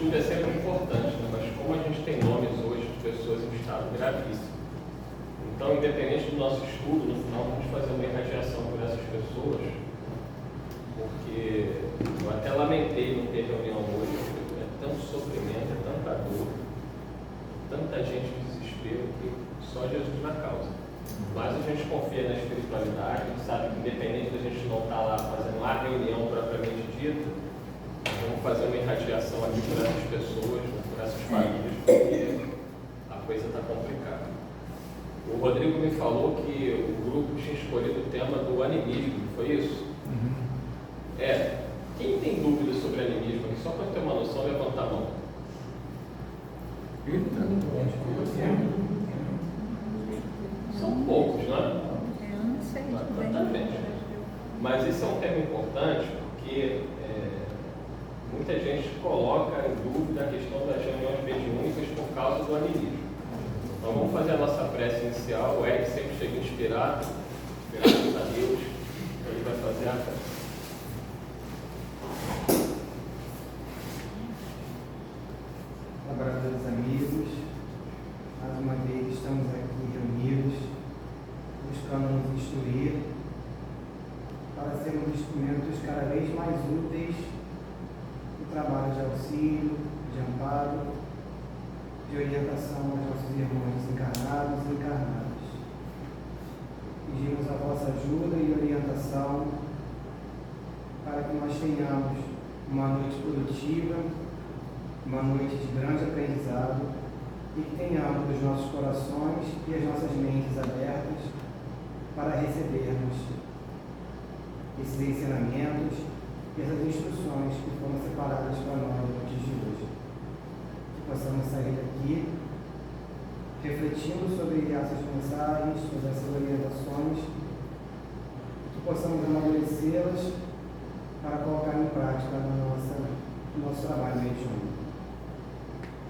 estudo é sempre importante, né? Mas como a gente tem nomes hoje de pessoas em estado gravíssimo, então, independente do nosso estudo, no final vamos fazer uma irradiação por essas pessoas, porque eu até lamentei não ter reunião hoje, porque é tanto sofrimento, é tanta dor, tanta gente em desespero, que só Jesus na causa. Mas a gente confia na espiritualidade, a gente sabe que independente da gente não estar lá fazendo a reunião propriamente dita, vamos fazer uma irradiação aqui por essas pessoas, por essas famílias, porque a coisa está complicada. O Rodrigo me falou que o grupo tinha escolhido o tema do animismo, foi isso? Quem tem dúvidas sobre animismo, só para ter uma noção, levanta a mão. São poucos, não é? Eu não sei. Exatamente. Mas esse é um tema importante porque muita gente coloca em dúvida a questão das reuniões mediúnicas por causa do animismo. Então vamos fazer a nossa prece inicial. O Eric sempre chega inspirado, graças a Deus, ele vai fazer a prece. Abraços amigos, mais uma vez estamos aqui reunidos, buscando nos instruir para sermos instrumentos cada vez mais úteis no trabalho de auxílio, de amparo, de orientação aos nossos irmãos encarnados e encarnadas. Pedimos a vossa ajuda e orientação para que nós tenhamos uma noite produtiva, uma noite de grande aprendizado e que tenhamos os nossos corações e as nossas mentes abertas para recebermos esses ensinamentos e essas instruções que foram separadas para nós antes de hoje. Que possamos sair daqui refletindo sobre essas mensagens, sobre essas orientações, que possamos amadurecê-las para colocar em prática no nosso trabalho mediúnico.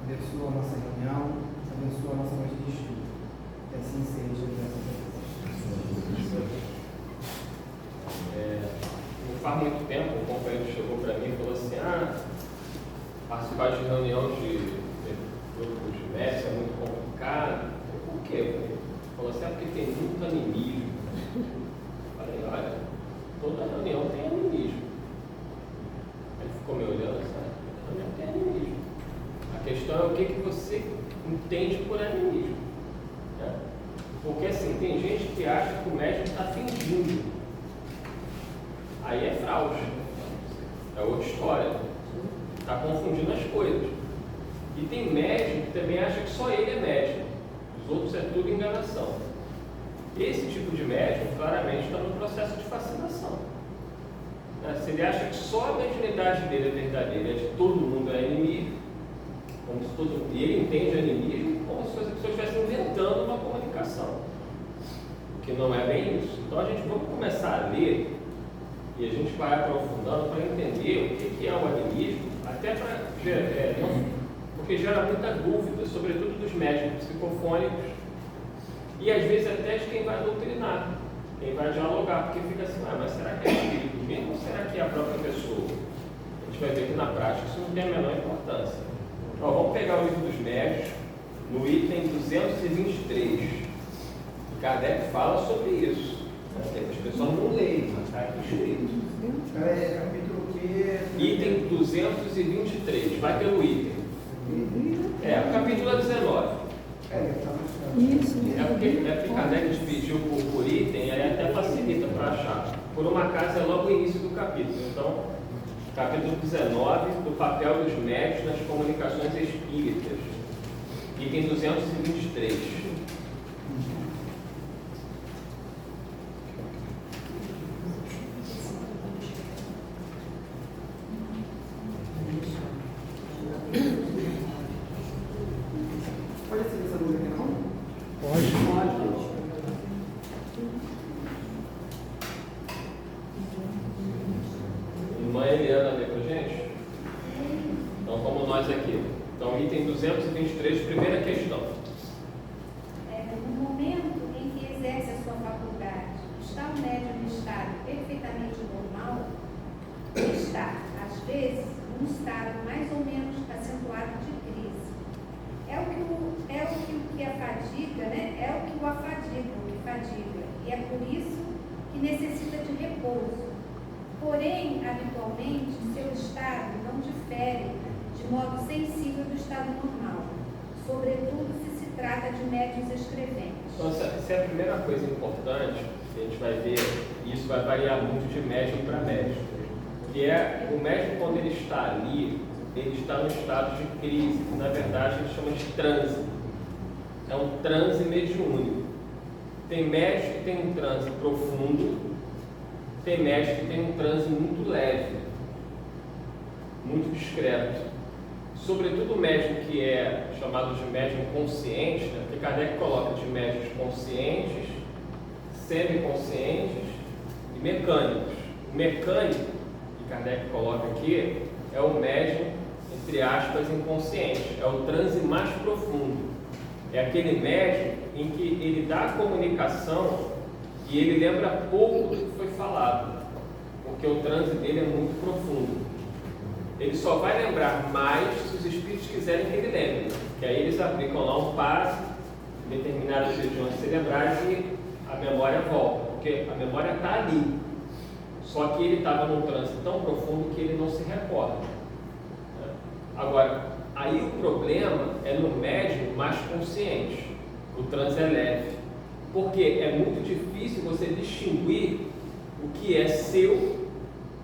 Abençoa a nossa reunião, abençoa a nossa noite de estudo. Que assim seja, graças a Deus. Não faz muito tempo, um companheiro chegou para mim e falou assim: participar de reunião de grupo de mestre é muito complicado. Eu falei, por quê? Ele falou assim: porque tem muito animismo. Eu falei, olha, toda reunião tem animismo. Ele ficou me olhando assim: toda reunião tem animismo. A questão é o que você entende por animismo. Né? Porque assim, tem gente que acha que o médium está fingindo. Aí é fraude. É outra história. Está confundindo as coisas. E tem médium que também acha que só ele é médium. Os outros é tudo enganação. Esse tipo de médium claramente está no processo de fascinação. Se ele acha que só a mediunidade dele é verdadeira, é de todo mundo é inimigo, e ele entende animismo como se as pessoas estivessem inventando uma comunicação, que não é bem isso. Então a gente vamos começar a ler e a gente vai aprofundando para entender o que é o animismo, até para porque gera muita dúvida, sobretudo dos médicos psicofônicos e às vezes até de quem vai doutrinar, quem vai dialogar, porque fica assim: mas será que é espírito mesmo ou será que é a própria pessoa? A gente vai ver que na prática isso não tem a menor importância. Então, vamos pegar o livro dos médios, no item 223. O Kardec fala sobre isso. As pessoas não leem, mas está aqui escrito. Capítulo que? Item 223. Vai pelo item. O capítulo é 19. É porque Kardec dividiu por item, aí até facilita para achar. Por um acaso é logo o início do capítulo. Então, capítulo 19, do papel dos médios nas comunicações espíritas. Item 223. Pode ser essa dúvida aqui, não? Pode. Irmã Eliana, lê pra gente? Então, como nós aqui. Então, item 223, primeira questão. No momento em que exerce a sua faculdade, está o médium em estado perfeitamente normal? Está, às vezes, num estado mais ou menos acentuado de crise. É o que a fadiga, né? É o que o afadiga, o que fadiga. E é por isso que necessita de repouso. Porém, habitualmente, seu estado não difere de modo sensível do estado normal, sobretudo se trata de médiuns escreventes. Então, essa é a primeira coisa importante que a gente vai ver, e isso vai variar muito de médium para médium, que é o médium, quando ele está ali, ele está no estado de crise, que na verdade a gente chama de transe. É um transe mediúnico. Tem médium que tem um transe profundo, tem médium que tem um transe muito leve, muito discreto. Sobretudo o médium que é chamado de médium consciente, né? Porque Kardec coloca de médiums conscientes, semiconscientes e mecânicos. O mecânico, que Kardec coloca aqui, é o médium, entre aspas, inconsciente. É o transe mais profundo. É aquele médium em que ele dá a comunicação e ele lembra pouco do que foi falado, porque o transe dele é muito profundo. Ele só vai lembrar mais se os espíritos quiserem que ele lembre, que aí eles aplicam lá um passe em determinadas regiões cerebrais e a memória volta, porque a memória está ali, só que ele estava num transe tão profundo que ele não se recorda. Agora, aí o problema é no médium mais consciente, o transe é leve, porque é muito difícil você distinguir o que é seu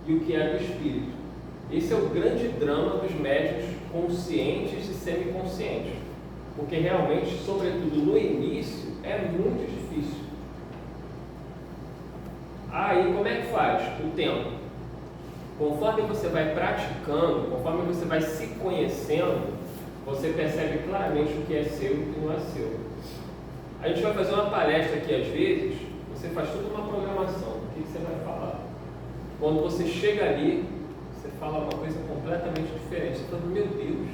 e o que é do espírito. Esse é o grande drama dos médiuns conscientes e semiconscientes, porque realmente, sobretudo no início, é muito difícil. Aí como é que faz? O tempo. Conforme você vai praticando, conforme você vai se conhecendo, você percebe claramente o que é seu e o que não é seu. A gente vai fazer uma palestra aqui às vezes, você faz toda uma programação, o que você vai falar. Quando você chega ali, você fala uma coisa completamente diferente. Você fala, meu Deus,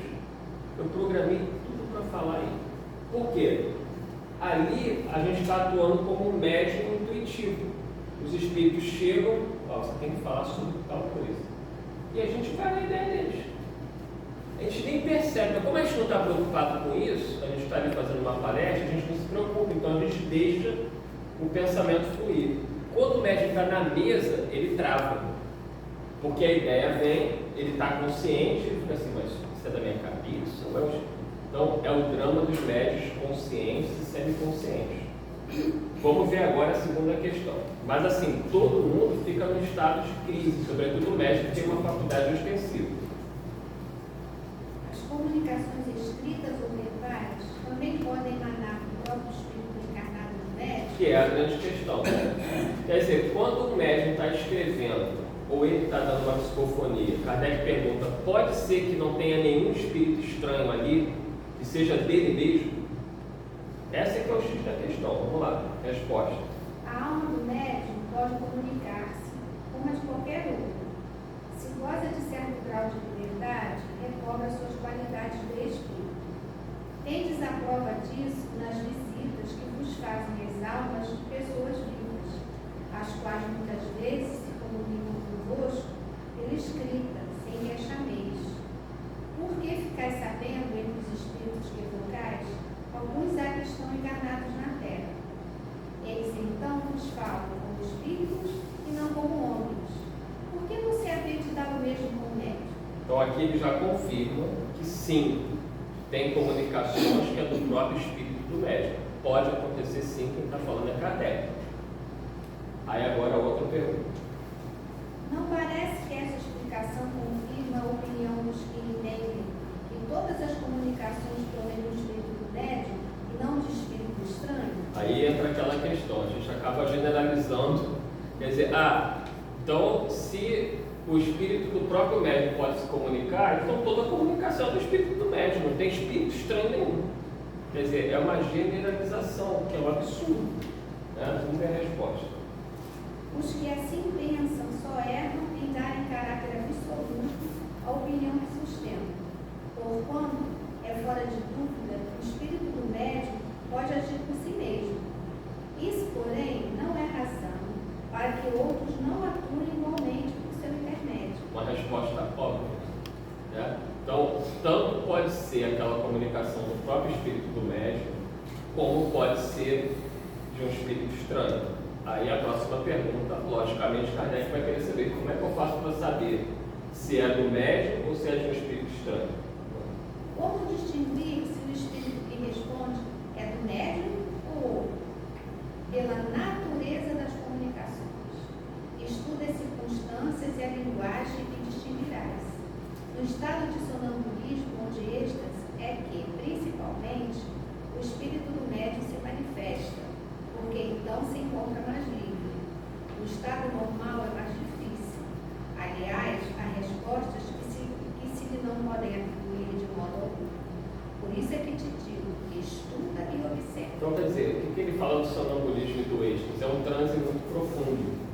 eu programei tudo para falar aí. Por quê? Ali a gente está atuando como um médium intuitivo. Os espíritos chegam, você tem que falar sobre tal coisa. E a gente vai na ideia deles. A gente nem percebe, mas como a gente não está preocupado com isso, a gente está ali fazendo uma palestra, a gente não se preocupa, então a gente deixa o pensamento fluir. Quando o médium está na mesa, ele trava. Porque a ideia vem, ele está consciente, ele fica assim, mas isso é da minha cabeça? Então é o drama dos médios conscientes e semiconscientes. Vamos ver agora a segunda questão. Mas assim, todo mundo fica no estado de crise, sobretudo o médico que tem uma faculdade ostensiva. As comunicações escritas ou verbais também podem emanar do próprio espírito encarnado do médico? Que é a grande questão. Quer dizer, quando o médium está escrevendo ou ele está dando uma psicofonia, Kardec pergunta, pode ser que não tenha nenhum espírito estranho ali, que seja dele mesmo? Essa é que é o X da questão. Vamos lá, resposta. A alma do médium pode comunicar-se, como a de qualquer outra. Se goza de certo grau de liberdade, recobra suas qualidades de espírito. Tendes a prova disso nas visitas que vos fazem as almas de pessoas vivas, as quais muitas vezes se comunicam convosco pela escrita, sem que as chameis. Por que ficais sabendo entre os espíritos que evocais? Alguns há que estão encarnados na terra. Eles então vos falam como espíritos e não como homens. Por que você havia de dar o mesmo com o médium? Então aqui ele já confirma que sim, tem comunicações que é do próprio espírito do médium. Pode acontecer sim, quem está falando é Kardec. Aí agora outra pergunta. Não parece que essa explicação confirma a opinião dos que entendem que todas as comunicações provêm do espírito do médium e não de espírito estranho? Aí entra aquela questão, a gente acaba generalizando, quer dizer, então se o espírito do próprio médium pode se comunicar, então toda a comunicação é do espírito do médium, não tem espírito estranho nenhum. Quer dizer, é uma generalização, que é um absurdo. Né? Vamos ver a resposta. Os que assim pensam só erram em dar em caráter absoluto a opinião que sustentam. Porquanto, é fora de dúvida que o espírito do médium pode agir por si mesmo. Isso, porém, não é razão para que outros não atuem igualmente por seu intermédio. Uma resposta óbvia. né? Então, tanto pode ser aquela comunicação do próprio espírito do médium, como pode ser de um espírito estranho. Aí a próxima pergunta, logicamente, Kardec vai querer saber como é que eu faço para saber se é do médium ou se é de um espírito estranho. Como distinguir se o espírito que responde é do médium ou outro? Pela natureza das comunicações. Estuda as circunstâncias e a linguagem e distinguirás. No estado de sonambulismo ou de êxtase é que, principalmente, o espírito do médium se manifesta, porque então se encontra mais livre. No estado normal é mais difícil. Aliás, há respostas que se lhe não podem atribuir de modo algum. Por isso é que te digo, estuda e observa. Então, quer dizer, o que ele fala do sonambulismo e do êxtase? É um transe muito profundo.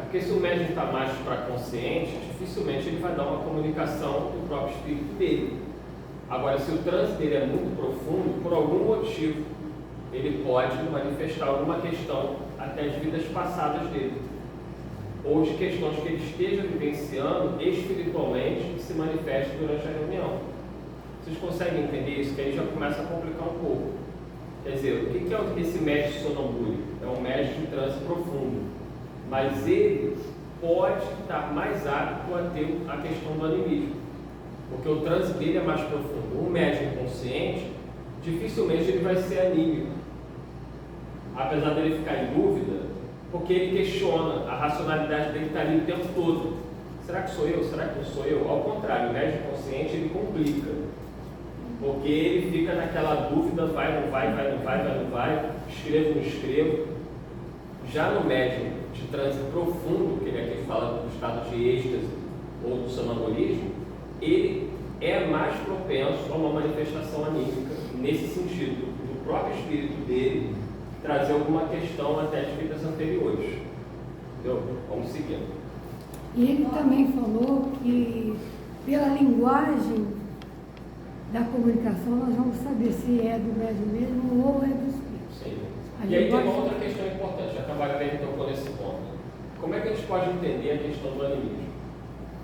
Porque se o médium está mais supraconsciente, dificilmente ele vai dar uma comunicação do próprio espírito dele. Agora, se o transe dele é muito profundo, por algum motivo, ele pode manifestar alguma questão até de vidas passadas dele, ou de questões que ele esteja vivenciando espiritualmente que se manifestem durante a reunião. Vocês conseguem entender isso? Que aí já começa a complicar um pouco. Quer dizer, o que é esse médium sonambúlico? É um médium de transe profundo, mas ele pode estar mais apto a ter a questão do animismo, porque o transe dele é mais profundo. Um médium consciente, dificilmente ele vai ser anímico, apesar dele ficar em dúvida, porque ele questiona, a racionalidade dele está ali o tempo todo. Será que sou eu? Será que não sou eu? Ao contrário, o médium consciente ele complica, porque ele fica naquela dúvida, vai, não vai, vai, não vai, vai, não vai, escrevo, não escrevo. Já no médium de transe profundo, que ele aqui fala do estado de êxtase ou do sonambulismo, ele é mais propenso a uma manifestação anímica, nesse sentido, do próprio espírito dele trazer alguma questão até de vidas anteriores. Entendeu? Vamos seguindo. E ele também falou que pela linguagem da comunicação nós vamos saber se é do médium mesmo ou é do espírito. Sim. A E aí tem linguagem... uma outra questão importante, já que a Wagner tocou nesse ponto. Como é que a gente pode entender a questão do animismo?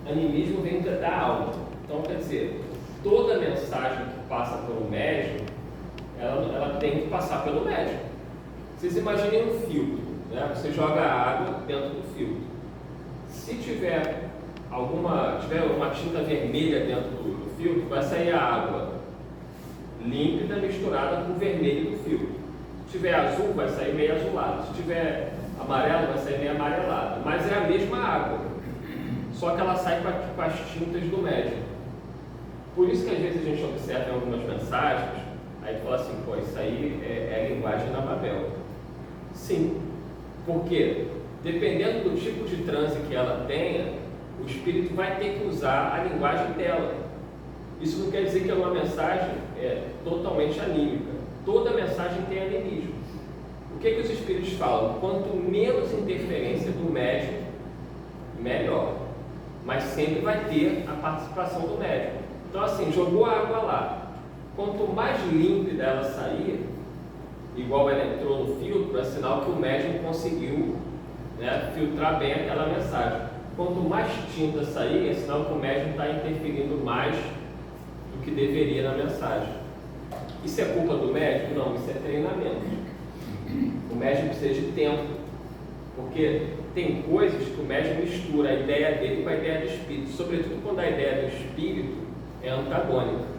Animismo vem da alma. Então, quer dizer, toda mensagem que passa pelo médium, ela tem que passar pelo médium. Vocês imaginem um filtro, né? Você joga água dentro do filtro. Se tiver uma tinta vermelha dentro do filtro, vai sair a água límpida misturada com o vermelho do filtro. Se tiver azul, vai sair meio azulado. Se tiver amarelo, vai sair meio amarelado. Mas é a mesma água, só que ela sai com as tintas do médium. Por isso que às vezes a gente observa em algumas mensagens, aí tu fala assim, pô, isso aí é a linguagem da Babel. Sim, porque dependendo do tipo de transe que ela tenha, o espírito vai ter que usar a linguagem dela. Isso não quer dizer que é uma mensagem totalmente anímica. Toda mensagem tem animismo. O que os espíritos falam? Quanto menos interferência do médium, melhor. Mas sempre vai ter a participação do médium. Então assim, jogou a água lá. Quanto mais límpida ela sair, igual ela entrou no filtro, é sinal que o médium conseguiu, né, filtrar bem aquela mensagem. Quanto mais tinta sair, é sinal que o médium está interferindo mais do que deveria na mensagem. Isso é culpa do médium? Não, isso é treinamento. O médium precisa de tempo, porque tem coisas que o médium mistura a ideia dele com a ideia do espírito, sobretudo quando a ideia do espírito é antagônica.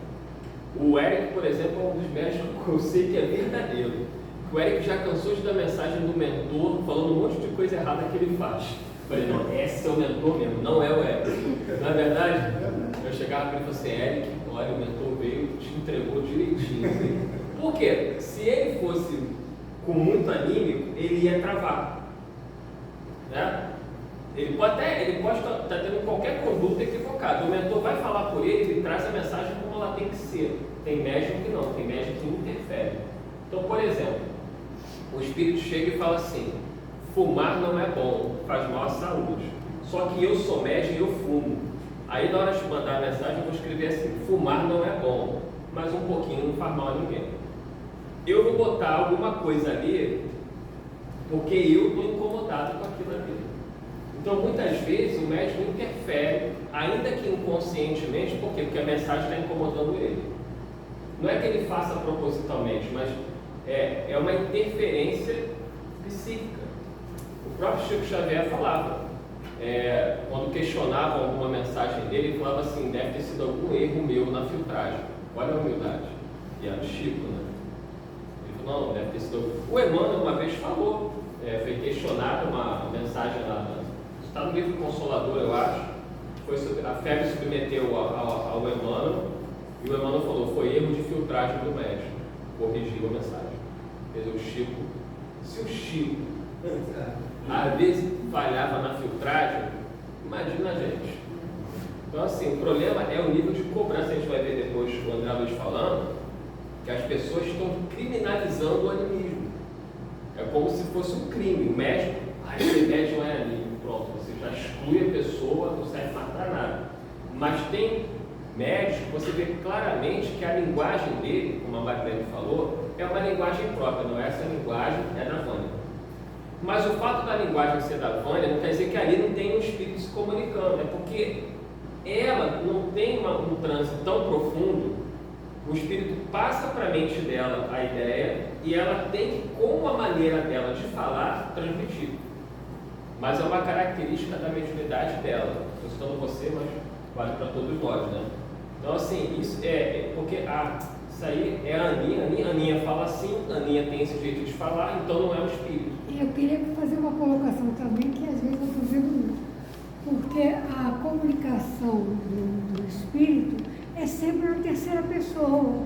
O Eric, por exemplo, é um dos médicos que eu sei que é verdadeiro. O Eric já cansou de dar mensagem do mentor falando um monte de coisa errada que ele faz. Eu falei, não, esse é o mentor mesmo, não é o Eric. Não é verdade? Eu chegava para ele e falava assim, Eric, olha, o mentor veio e te entregou direitinho. Assim. Por quê? Se ele fosse com muito anímico, ele ia travar. Né? Ele pode estar tendo qualquer conduta equivocada. O mentor vai falar por ele traz a mensagem como ela tem que ser. Tem médium que não, tem médium que interfere. Então, por exemplo, o espírito chega e fala assim, fumar não é bom, faz mal à saúde. Só que eu sou médium e eu fumo. Aí na hora de mandar a mensagem eu vou escrever assim, fumar não é bom, mas um pouquinho não faz mal a ninguém. Eu vou botar alguma coisa ali, porque eu estou incomodado com aquilo ali. Então muitas vezes o médium interfere, ainda que inconscientemente, por quê? Porque a mensagem está incomodando ele. Não é que ele faça propositalmente, mas é uma interferência psíquica. O próprio Chico Xavier falava, quando questionavam alguma mensagem dele, ele falava assim, deve ter sido algum erro meu na filtragem. Olha a humildade. E era o Chico, né? Ele falou, não, deve ter sido... O Emmanuel uma vez falou, foi questionada uma mensagem está no livro Consolador, eu acho, a febre submeteu ao Emmanuel, e o Emmanuel falou, foi erro de filtragem do médico, corrigiu a mensagem. Quer dizer, o Chico, se o Chico às vezes falhava na filtragem, imagina a gente. Então assim, o problema é o nível de cobrança. A gente vai ver depois o André Luiz falando que as pessoas estão criminalizando o animismo. É como se fosse um crime. O médico, esse médico não é anime, pronto, você já exclui a pessoa, não serve mais para nada. Mas tem médico, você vê claramente que a linguagem dele, como a Marlene falou, é uma linguagem própria, não é essa linguagem, é da Vânia. Mas o fato da linguagem ser da Vânia não quer dizer que ali não tem um espírito se comunicando, é porque ela não tem um trânsito tão profundo, o espírito passa para a mente dela a ideia e ela tem que, com a maneira dela de falar, transmitir. Mas é uma característica da mediunidade dela. Estou citando você, mas vale para todos nós, né? Então, assim, isso porque isso aí é a Aninha fala assim, a Aninha tem esse jeito de falar, então não é o espírito. E eu queria fazer uma colocação também, que às vezes eu estou vendo, porque a comunicação do espírito é sempre na terceira pessoa.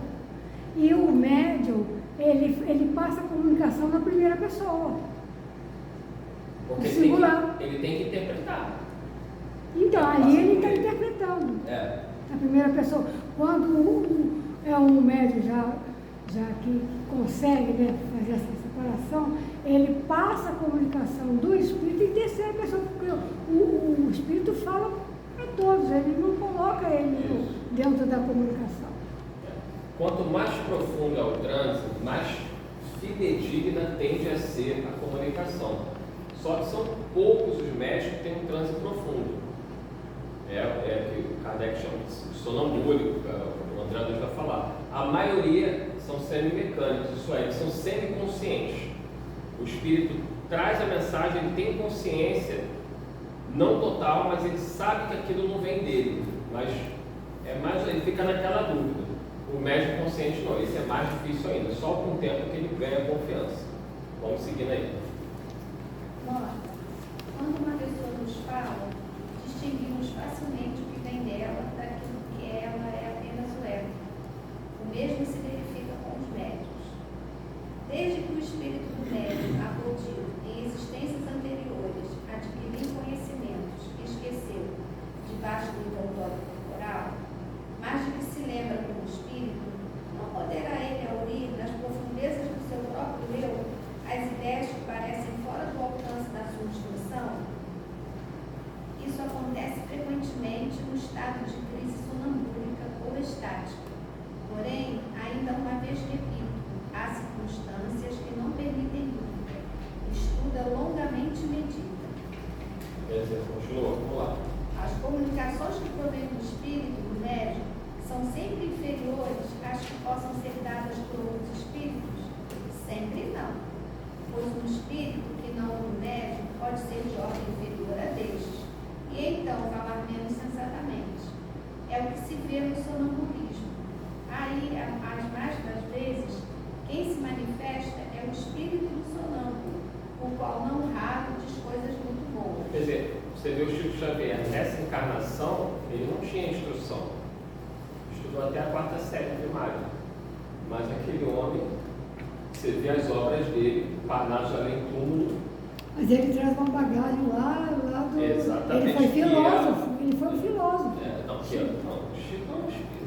E o médium, ele passa a comunicação na primeira pessoa. Porque ele tem que interpretar. Então, ali ele está interpretando. Na primeira pessoa. Quando é um médium já que consegue, né, fazer essa separação, ele passa a comunicação do espírito em terceira pessoa, porque o espírito fala para todos, ele não coloca ele dentro da comunicação. Quanto mais profundo é o trânsito, mais fidedigna tende a ser a comunicação. Só que são poucos os médicos que têm um trânsito profundo. É que o Kardec chama de sonambúlico, o André Luiz vai falar. A maioria são semimecânicos, isso é, eles são semiconscientes. O espírito traz a mensagem, ele tem consciência, não total, mas ele sabe que aquilo não vem dele. Mas ele fica naquela dúvida. O médico consciente não, esse é mais difícil ainda, só com o tempo que ele ganha confiança. Vamos seguindo aí. Nota, quando uma pessoa nos fala, distinguimos facilmente o que vem dela daquilo que ela é apenas o ego. O mesmo se verifica com os médios. Desde que o espírito do médium acudiu em existências anteriores, adquiriu conhecimentos que esqueceu debaixo do envoltório corporal, mas de que se lembra como espírito, não poderá ele aurir nas profundezas do seu próprio eu as ideias que parecem fora do alcance da sua instrução? Isso acontece frequentemente no estado de crise sonambúlica ou estática. Porém, ainda uma vez repito, há circunstâncias que não permitem dúvida. Estuda longamente e medita. Continua, vamos lá. As comunicações que provêm do espírito do médium são sempre inferiores às que possam ser dadas por outros espíritos? Sempre não. Pois um espírito que não o médium pode ser de ordem inferior a destes, e então falar menos sensatamente. É o que se vê no sonambulismo. Aí, as mais das vezes, quem se manifesta é o espírito do sonâmbulo, o qual não raro diz coisas muito boas. Quer dizer, você vê o Chico Xavier, nessa encarnação, ele não tinha instrução. Estudou até a 4ª série primária. Mas aquele homem, você vê as obras dele, Parnaso Além Túmulo. Mas ele traz uma bagagem lá do... Exatamente. Ele foi filósofo, ele foi um filósofo. Não, o Chico é um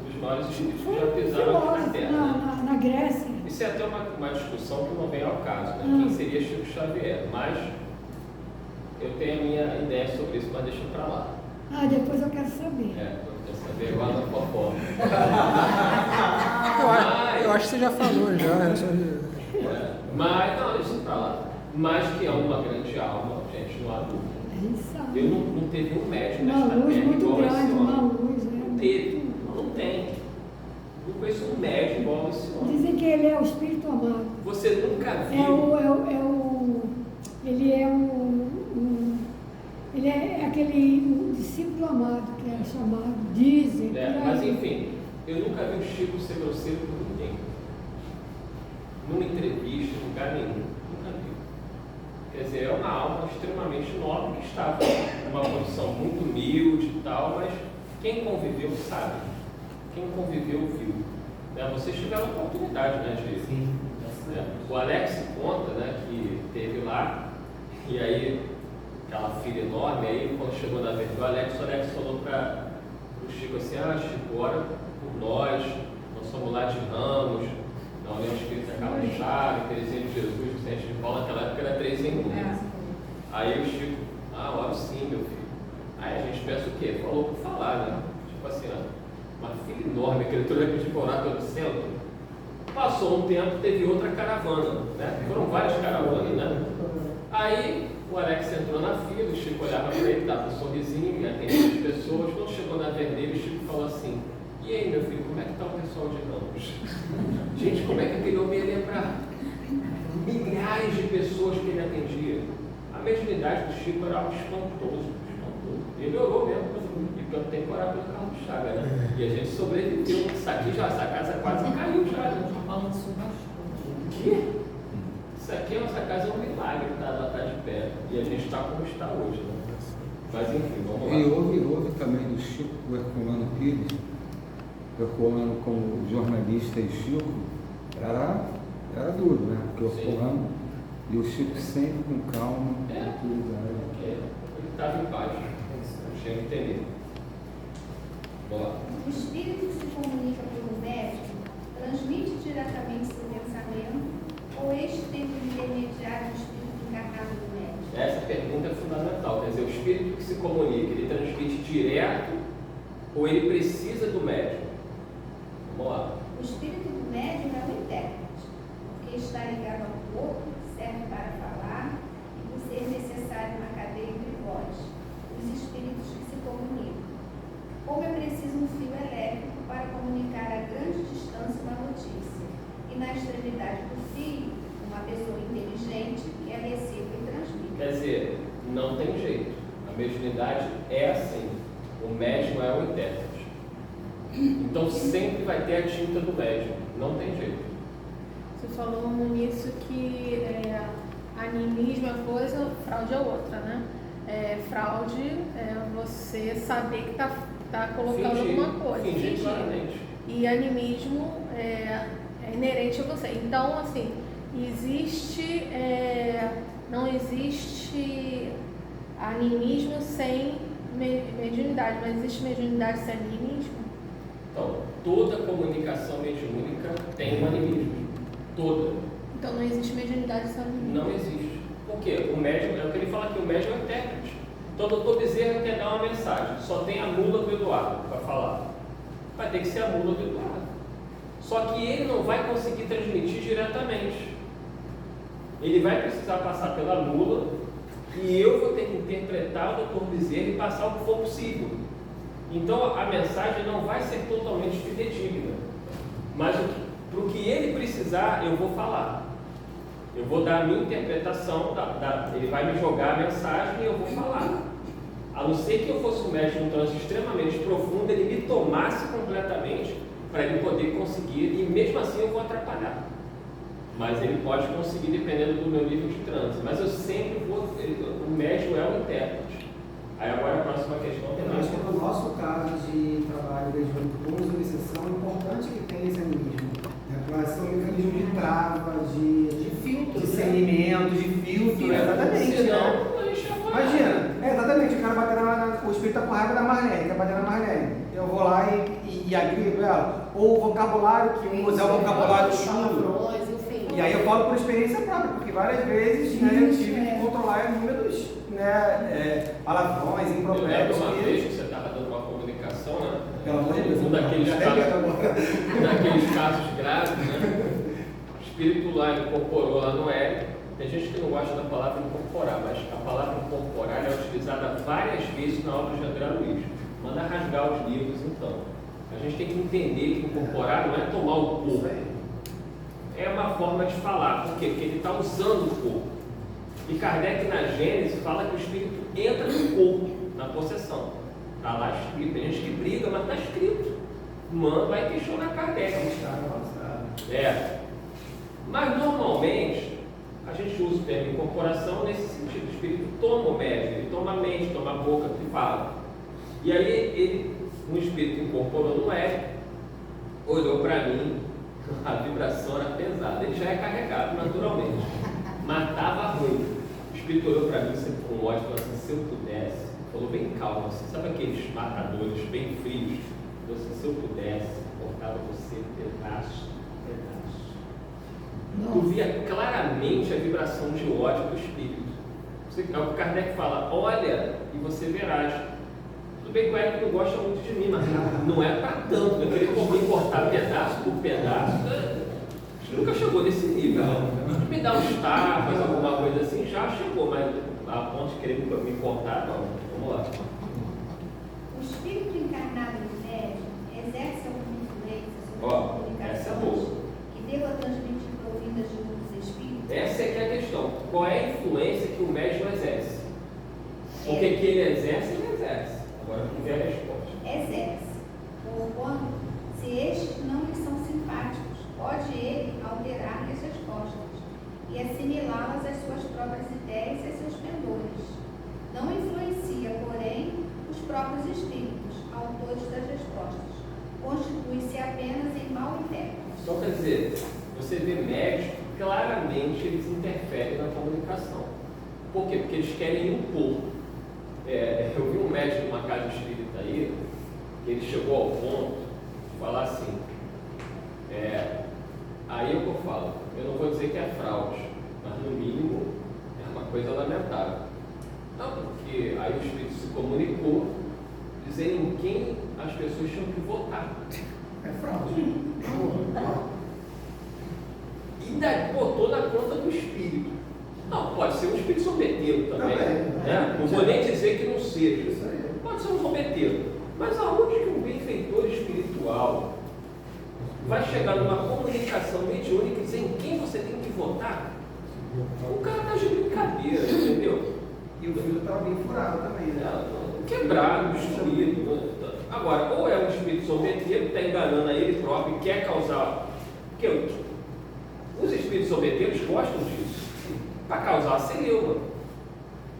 dos maiores espíritos que Foi já um pisaram aqui na filósofo Terra. na Grécia. Isso é até uma discussão que não vem ao caso, né? Quem seria Chico Xavier? Mas eu tenho a minha ideia sobre isso, mas deixa pra lá. Depois eu quero saber. Eu quero saber igual na fofoca. Eu acho que você já falou já. Mas, não, deixa pra lá. Mas que é uma grande alma, gente, não há dúvida. A gente sabe. Ele não teve um médico Uma nesta luz terra muito igual esse grande, homem. uma luz. chamado, dizem. Mas enfim, eu nunca vi o Chico ser grosseiro com ninguém. Numa entrevista, em lugar nenhum. Nunca vi. Quer dizer, é uma alma extremamente nobre que estava numa condição muito humilde e tal, mas quem conviveu sabe. Quem conviveu viu. Vocês tiveram a oportunidade, né, de... Sim. O Alex conta, né, que teve lá, e aí aquela filha enorme, aí quando chegou na vez do Alex, o Alex falou para o Chico assim: Chico, ora por nós somos lá de Ramos, na União Espírita Carlos Chaves, Teresinha de Jesus, Vicente de Paula, naquela época era 3 em 1. Aí o Chico: oro sim, meu filho. Aí a gente pensa o quê? Falou por falar, né? Tipo assim, uma filha enorme, que ele trouxe pedir para orar pelo centro. Passou um tempo, teve outra caravana, né? Foram várias caravanas, né? Aí o Alex entrou na fila, o Chico olhava para ele, dava um sorrisinho, atendia as pessoas. Quando chegou na vez dele, o Chico falou assim: e aí, meu filho, como é que está o pessoal de Ramos? Gente, como é que aquele homem ia lembrar? Milhares de pessoas que ele atendia. A mediunidade do Chico era algo espantoso. Ele orou mesmo, porque eu tenho que orar pelo Carlos Chagas, né? E a gente sobreviveu. Isso aqui já, essa casa quase caiu já. Né? O quê? Isso aqui, essa casa é um milagre, tá de pé. E a gente está como está hoje, né? Mas enfim, vamos lá. E houve também do Chico, o Herculano Pires, o Herculano como jornalista e Chico, era duro, né? Porque o Herculano e o Chico sempre com calma, tranquilidade. Ele estava em paz. Tinha que entender. Vamos lá. O espírito que se comunica pelo médium transmite diretamente seu pensamento ou este tem que intermediar o espírito encarnado do médium? Essa pergunta é fundamental. Quer dizer, o espírito que se comunica, ele transmite direto ou ele precisa do médium? Vamos lá. O espírito do médium é o intérprete, porque está ligado ao corpo, serve para falar e por ser necessário uma cadeia de voz. Os espíritos que se comunicam. Como é preciso um fio elétrico para comunicar a grande distância uma notícia, e na extremidade do fio, uma pessoa inteligente que a receba e transmite. Quer dizer, não tem jeito. A mediunidade é assim. O médium é o intérprete. Então sempre vai ter a tinta do médium. Não tem jeito. Você falou no início que animismo é coisa, fraude é outra, né? Fraude é você saber que está colocando alguma coisa. Fingir claramente. E animismo é inerente a você. Então, assim, não existe animismo sem mediunidade, mas existe mediunidade sem animismo? Então, toda comunicação mediúnica tem um animismo. Toda. Então não existe mediunidade sem animismo? Não existe. Por quê? O médium, é o que ele fala aqui, o médium é o intérprete. Então o doutor Bezerra quer dar uma mensagem, só tem a mula do Eduardo para falar. Vai ter que ser a mula do Eduardo. Só que ele não vai conseguir transmitir diretamente. Ele vai precisar passar pela mula e eu vou ter que interpretar o doutor Bezerra e passar o que for possível. Então a mensagem não vai ser totalmente fidedigna. Mas para o que ele precisar, eu vou falar. Eu vou dar a minha interpretação, ele vai me jogar a mensagem e eu vou falar. A não ser que eu fosse um médium num transe extremamente profundo, ele me tomasse completamente para ele poder conseguir, e mesmo assim eu vou atrapalhar. Mas ele pode conseguir dependendo do meu nível de transe. Mas eu sempre vou, o médium é o intérprete. Aí agora a próxima questão tem Eu acho que no nosso caso de trabalho com uso de exceção, é importante que tenha esse animismo. Esse é um mecanismo de trava, de filtro, de discernimento, de filtro, exatamente. Senão, Imagina, exatamente, o cara bater o espírito tá com raiva da Marlene, quer bater na Marlene. Eu vou lá e agrego ela. Ou o vocabulário, que usar o vocabulário chulo. E aí eu falo por experiência própria, porque várias vezes eu tive que controlar inúmeros palavrões, impropérios. Uma vez que você estava dando uma comunicação, né? Pelo amor de Deus. Um daqueles casos graves, né? O espírito lá incorporou lá no Hélio. Tem gente que não gosta da palavra incorporar, mas a palavra incorporar é utilizada várias vezes na obra de André Luiz. Manda rasgar os livros, então. A gente tem que entender que incorporar não é tomar o corpo. É uma forma de falar. Por quê? Porque ele está usando o corpo. E Kardec, na Gênesis, fala que o espírito entra no corpo, na possessão. Está lá escrito. escrito. Tem gente que briga, mas está escrito. Manda, vai questionar Kardec. Mas normalmente a gente usa o termo incorporação nesse sentido. O espírito toma o médium, ele toma a mente, toma a boca e fala. E aí um espírito incorporou no médium, olhou para mim, a vibração era pesada. Ele já é carregado naturalmente, mas estava ruim. O espírito olhou para mim sempre com ódio e falou assim: se eu pudesse, falou bem calmo assim, sabe aqueles matadores bem frios? Falou assim: se eu pudesse, cortava você pedaço. Tu via claramente a vibração de ódio do espírito. É o que Kardec fala: olha e você verás. Tudo bem que o Eric não gosta muito de mim, mas não é para tanto. Eu queria me cortar pedaço por pedaço. Acho que nunca chegou nesse nível. Me dar uns tapas, alguma coisa assim, já chegou, mas a ponto de querer me cortar, não. Vamos lá. O espírito encarnado no médium exerce alguma influência sobre a comunicação essa é boa. que deva transmitir provindas de outros espíritos? Essa é que é a questão. Qual é a influência que o médium exerce? O que ele exerce, ele exerce. Agora vamos ver a resposta. Exerce. Porquanto, se estes não lhe são simpáticos, pode ele alterar-lhe as respostas e assimilá-las às suas próprias ideias e a seus pendores. Não influencia, porém, os próprios espíritos, autores das respostas. Constitui-se apenas em mal intérprete. Só quer dizer, você vê médios, claramente eles interferem na comunicação. Por quê? Porque eles querem impor. Eu vi um médico numa casa espírita aí, que ele chegou ao ponto de falar assim, aí eu falo, eu não vou dizer que é fraude, mas no mínimo é uma coisa lamentável. Não, porque aí o espírito se comunicou, dizendo em quem as pessoas tinham que votar. É fraude. E daí botou na conta do espírito. Não, pode ser um espírito zombeteiro também. Né? Não vou nem dizer que não seja. Pode ser um zombeteiro. Mas aonde que um benfeitor espiritual vai chegar numa comunicação mediúnica e dizer em quem você tem que votar? O cara está de brincadeira, entendeu? E o filho estava bem furado também, né? Quebrado, destruído. Agora, ou é um espírito zombeteiro que está enganando a ele próprio e quer causar. Porque os espíritos zombeteiros gostam disso, para causar a celeuma.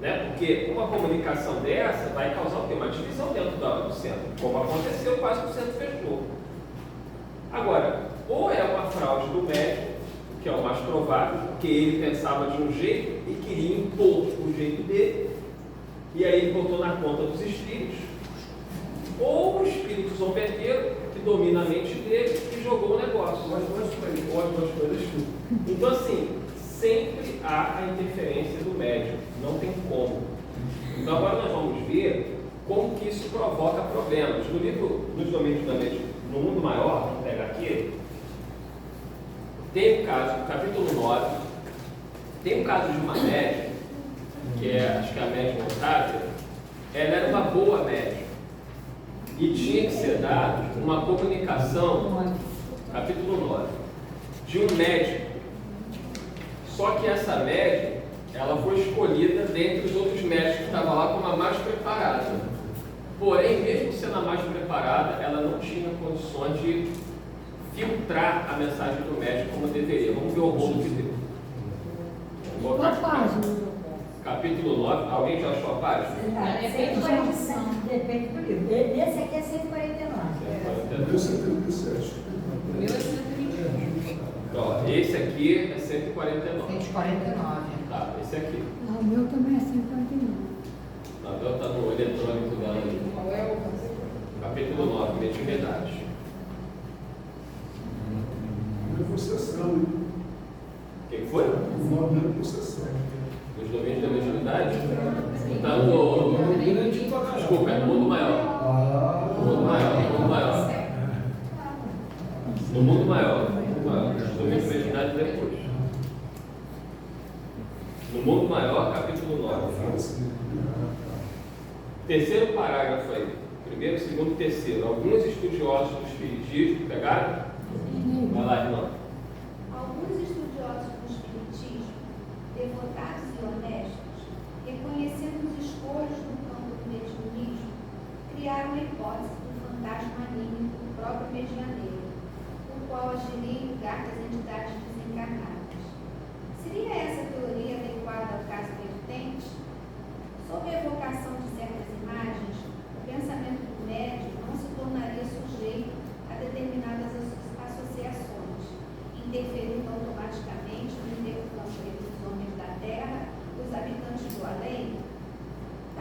Né? Porque uma comunicação dessa vai causar o quê? Uma divisão dentro do centro, como aconteceu, quase que o centro fechou. Agora, ou é uma fraude do médico, que é o mais provável, porque ele pensava de um jeito e queria impor o jeito dele, e aí ele botou na conta dos espíritos, ou o espírito zombeteiro, que domina a mente dele e jogou o negócio. Ou as duas coisas. Então, assim, sempre há a interferência do médium, não tem como. Então, agora nós vamos ver como que isso provoca problemas. No livro Nos Domínios da Mente, no Mundo Maior, vamos pegar aqui, tem um caso, no capítulo 9, tem um caso de uma médium, que acho que é a médium Otávia. Ela era uma boa médium e tinha que ser dada uma comunicação, capítulo 9, de um médico. Só que essa médium, ela foi escolhida dentre os outros médicos que estavam lá como a mais preparada. Porém, mesmo sendo a mais preparada, ela não tinha condições de filtrar a mensagem do médico como deveria. Vamos ver o rolo que deu. Qual página? Capítulo 9. Alguém já achou a página? Depende do livro. Esse aqui é 149. 177. Então, esse aqui é 149. 149. Tá, esse aqui. O meu também é 149. A Bel está no eletrônico dela ali. Qual é o Capítulo 9, mediunidade. Negociação. O que foi? O nome da negociação. Os domínios da mediunidade? Está no. Desculpa, é no mundo maior. No mundo maior, no mundo maior. No mundo maior. Os domínios da mediunidade depois. No mundo maior, capítulo 9. Terceiro parágrafo aí. Primeiro, segundo, terceiro. Alguns estudiosos do espiritismo pegaram? Vai lá, irmão. Alguns estudiosos do espiritismo, devotados e honestos, reconhecendo os escolhos no campo do mediunismo, criaram a hipótese do fantasma anímico do próprio medianeiro, o qual agiria em lugar das entidades desencarnadas. Seria essa teoria adequada ao caso vertente? Sob a evocação de certas imagens, o pensamento do médium não se tornaria sujeito a determinadas associações, interferindo automaticamente no intercâmbio entre os homens da Terra e os habitantes do além?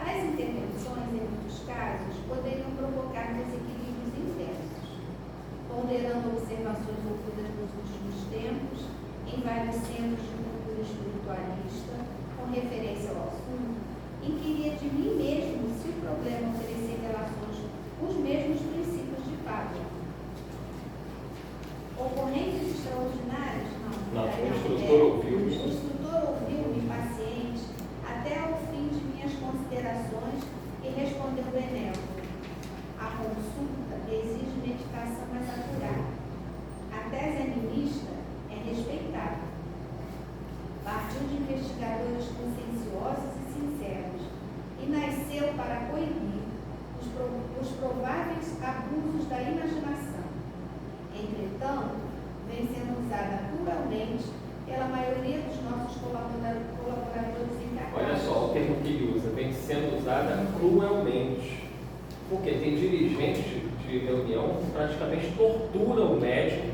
Tais intervenções, em muitos casos, poderiam provocar desequilíbrios intensos, ponderando observações ocultas nos últimos tempos em vários centros de cultura espiritualista, com referência ao assunto, inquiria de mim mesmo se o problema oferecer relações com os mesmos princípios de Fábio. Ocorrências extraordinárias? Não. O instrutor ouviu. O instrutor ouviu-me paciente até ao fim de minhas considerações e respondeu benévolo. A consulta exige meditação mais acurada. A tese animista é respeitável. Partiu de investigadores conscienciosos e sinceros e nasceu para coibir os prováveis abusos da imaginação. Entretanto, vem sendo usada cruelmente pela maioria dos nossos colaboradores encarnados. Olha só o termo que ele usa, vem sendo usada cruelmente. Porque tem dirigentes de reunião que praticamente torturam o médium,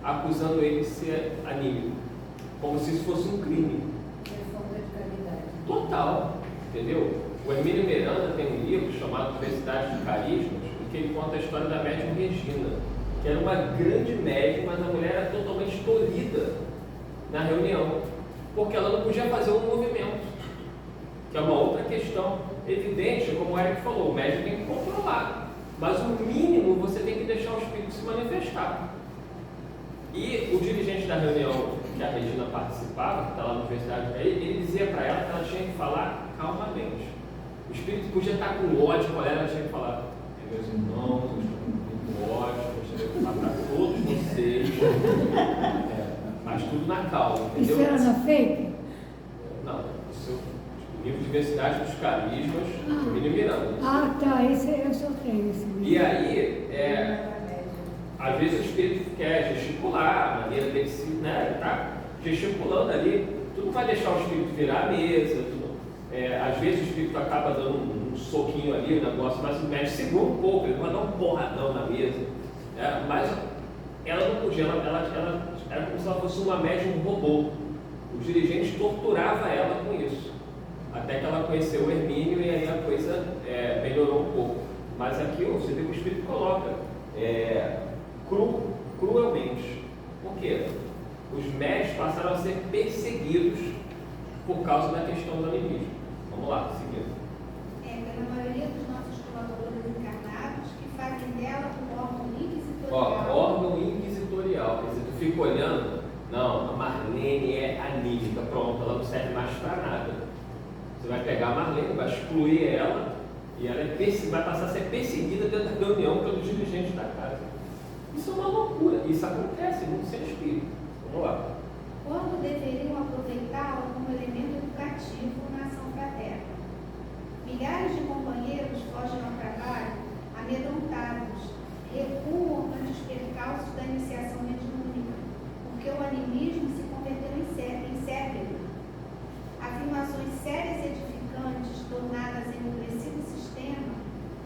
acusando ele de ser anímico, como se isso fosse um crime. Total, entendeu? O Hermínio Miranda tem um livro chamado Diversidade de Carismas, em que ele conta a história da médium Regina, que era uma grande médium, mas a mulher era totalmente tolhida na reunião, porque ela não podia fazer um movimento, que é uma outra questão evidente, como o Eric falou, o médium tem que controlar, mas o mínimo você tem que deixar o espírito se manifestar. E o dirigente da reunião que a Regina participava, que está lá na universidade, ele dizia para ela que ela tinha que falar calmamente. O espírito podia estar com ódio com ela tinha que falar: meus irmãos, eu estou com muito ódio, eu gostaria de matar todos vocês, mas tudo na calma, entendeu? Isso era na fake? Não, isso é o livro Diversidade dos Carismas, Hermínio Miranda. Ah, tá, esse eu só tenho esse livro. E aí, às vezes o espírito quer gesticular, a maneira dele se, né, tá gesticulando ali, tu não vai deixar o espírito virar a mesa, às vezes o espírito acaba dando um soquinho ali, um negócio, mas o médico segura um pouco, ele não vai dar um porradão na mesa, mas ela não podia, ela era como se ela fosse uma médium robô. O dirigente torturava ela com isso, até que ela conheceu o Hermínio e aí a coisa melhorou um pouco. Mas aqui você vê que o espírito coloca cruelmente. Por quê? Os médios passaram a ser perseguidos por causa da questão do animismo. Vamos lá, seguindo. Pela maioria dos nossos colaboradores encarnados que fazem dela um órgão inquisitorial. Órgão inquisitorial. Quer dizer, tu fica olhando, não, a Marlene é anímica, pronto, ela não serve mais para nada. Você vai pegar a Marlene, vai excluir ela e ela vai passar a ser perseguida dentro da reunião pelo dirigente da casa. Isso é uma loucura. Isso acontece muito sem espírito. Vamos lá. Quando deveriam aproveitá-la como elemento educativo na ação fraterna. Milhares de companheiros fogem ao trabalho amedrontados, recuam ante os percalços da iniciação mediúnica, porque o animismo se converteu em cérebro. Afirmações sérias e edificantes, tornadas em um preciso sistema,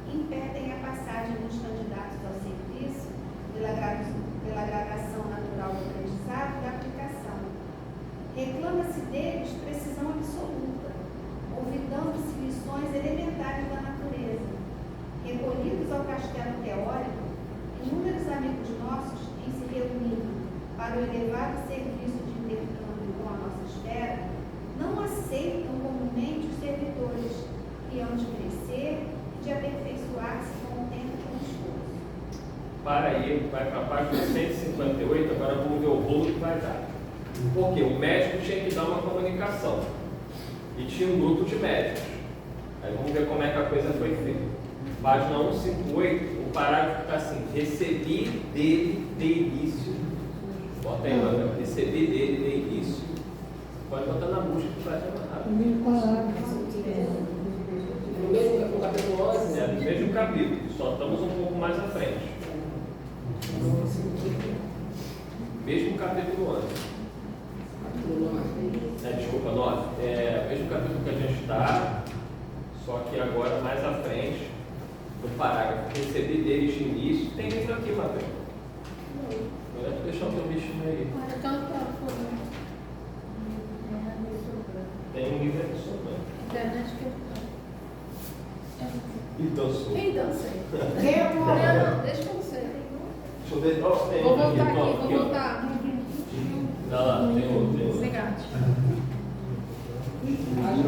impedem a passagem dos candidatos ao serviço pela gradação natural do aprendizado e da aplicação. Reclama-se deles precisão absoluta, olvidando-se lições elementares da natureza. Recolhidos ao castelo teórico, inúmeros amigos nossos, em se reunindo para o elevado serviço de intercâmbio com a nossa esfera, não aceitam comumente os servidores que hão de crescer e de aperfeiçoar-se com o tempo e com o esforço. Para aí, vai para a página 158, agora vamos ver o rolo que vai dar. Porque o médico tinha que dar uma comunicação. E tinha um grupo de médicos. Aí vamos ver como é que a coisa foi feita. Página 158, o parágrafo está assim: recebi dele de início. Bota aí, Manuel. Recebi dele de início. Pode botar na música que vai ser mais rápido. Primeiro parágrafo. No mesmo capítulo 11. É, mesmo capítulo, só estamos um pouco mais à frente. Mesmo capítulo 11. Desculpa, 9. Mesmo capítulo que a gente está, só que agora mais à frente, no parágrafo, recebi deles de início, tem livro aqui, Matheus. Vou deixar o teu bichinho aí. Tem um livro aqui sobrando. Internet que E dançou. Quem dancei? Não, Deixa eu você. Deixa eu ver. Tem Vou um voltar ó, aqui, vou ó. voltar. Dá lá, tem outro. Obrigada.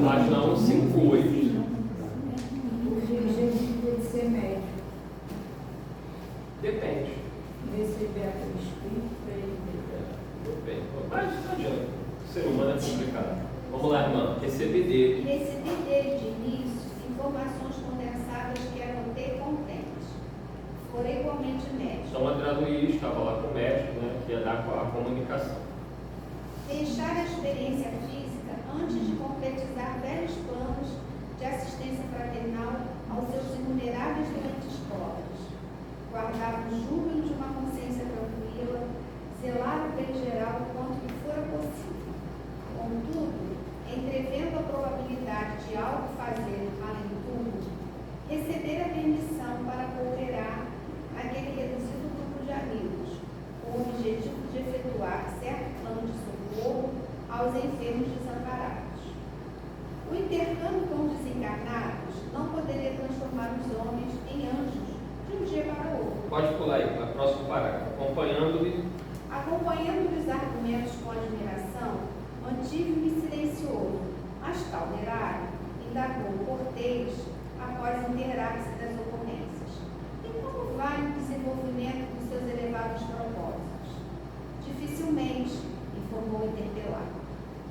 Página 158. O dirigente tem que ser médico. Depende. Receber aquele espírito para ele ver. Depende. Mas não adianta. O ser humano é complicado. Vamos lá, irmã. Recebi dele. Recebi dele de início informações condensadas que anotei contentes. Fora igualmente médico. Então, André Luiz estava lá com o médico, né, que ia dar a comunicação. Deixar a experiência física antes de concretizar velhos planos de assistência fraternal aos seus inumeráveis doentes pobres. Guardar o júbilo de uma consciência tranquila, zelar o bem geral quanto que fora possível. Contudo, entrevendo a probabilidade de algo fazer além do tudo, receber a permissão para cooperar naquele reduzido grupo de amigos, com o objetivo de efetuar certo plano de socorro aos enfermos desamparados. O intercâmbio com os desencarnados não poderia transformar os homens em anjos de um dia para o outro. Pode pular aí para o próximo parágrafo. Acompanhando-lhe os argumentos com admiração, mantive-me silencioso, mas Calderaro indagou cortês após inteirar-se das ocorrências. E como vai o desenvolvimento dos seus elevados propósitos? Dificilmente, informou o interpelado.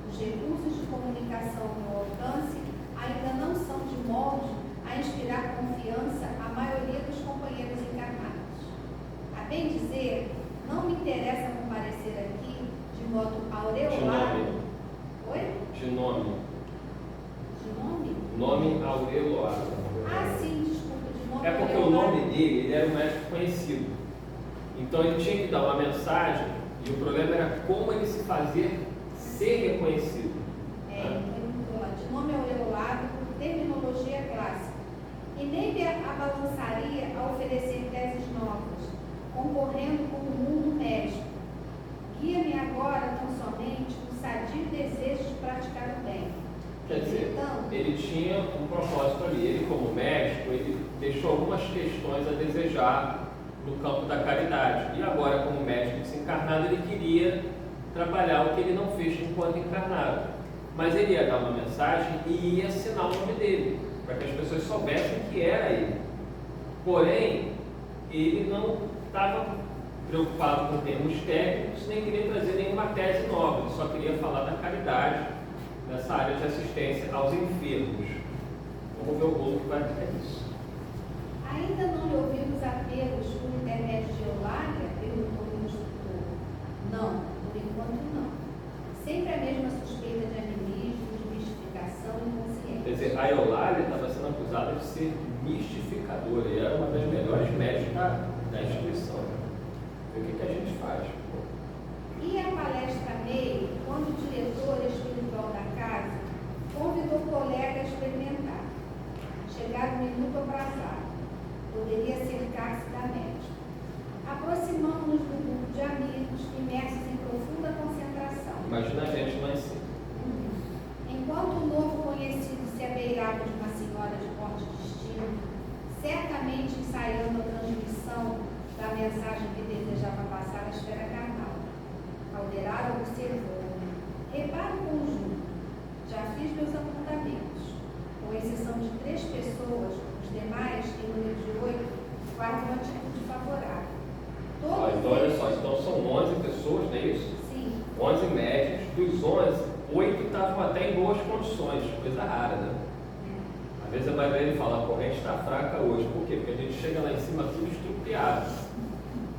Os recursos de comunicação ao meu alcance ainda não são de modo a inspirar confiança à maioria dos companheiros encarnados. A bem dizer, não me interessa comparecer aqui de modo aureolado. Oi? De nome. De nome? Nome aureolado. Ah, sim, desculpa, de nome É porque o aureolado. nome dele, ele era um médico conhecido. Então ele tinha que dar uma mensagem e o problema era como ele se fazia ser reconhecido. De nome aureolado por terminologia clássica. E nem me abalançaria a oferecer teses novas, concorrendo com o mundo médico. Guia-me agora tão somente o sadio desejo de praticar o bem. Quer dizer, Entretanto, ele tinha um propósito ali. Ele, como médico, ele deixou algumas questões a desejar no campo da caridade. E agora, como médico desencarnado, ele queria trabalhar o que ele não fez enquanto encarnado. Mas ele ia dar uma mensagem e ia assinar o nome dele, para que as pessoas soubessem que era ele. Porém, ele não estava preocupado com termos técnicos, nem queria trazer nenhuma tese nova, ele só queria falar da caridade nessa área de assistência aos enfermos. Vamos ver o rolo que vai ter isso. ainda não lhe ouvimos apelos por intermédio de Eulália? Perguntou o instrutor. Não, por enquanto não. Sempre a mesma suspeita de animismo, de mistificação e inconsciência. Quer dizer, a Eulália estava sendo acusada de ser mistificadora e era uma das melhores médicas da instituição. E o que a gente faz? E a palestra meio, quando o diretor espiritual da casa convidou o colega a experimentar. Chegado o minuto aprazado, poderia cercar-se da médica. Aproximamos-nos do grupo de amigos imersos em profunda concentração. Imagina a gente lá em cima. Enquanto o novo conhecido se abeirava de uma senhora de porte distinto, certamente ensaiando a transmissão da mensagem que desejava passar à esfera carnal. Calderaro observou. Repara o conjunto. Já fiz meus apontamentos. Com exceção de 3 pessoas, os demais, em número de 8, guardam uma atitude favorável. Então, olha só, então são 11 pessoas, não é isso? Sim. 11 médicos, dos 11, 8 estavam até em boas condições, coisa rara, né? Às vezes a maioria ele fala, a corrente está fraca hoje. Por quê? Porque a gente chega lá em cima tudo estrupiado.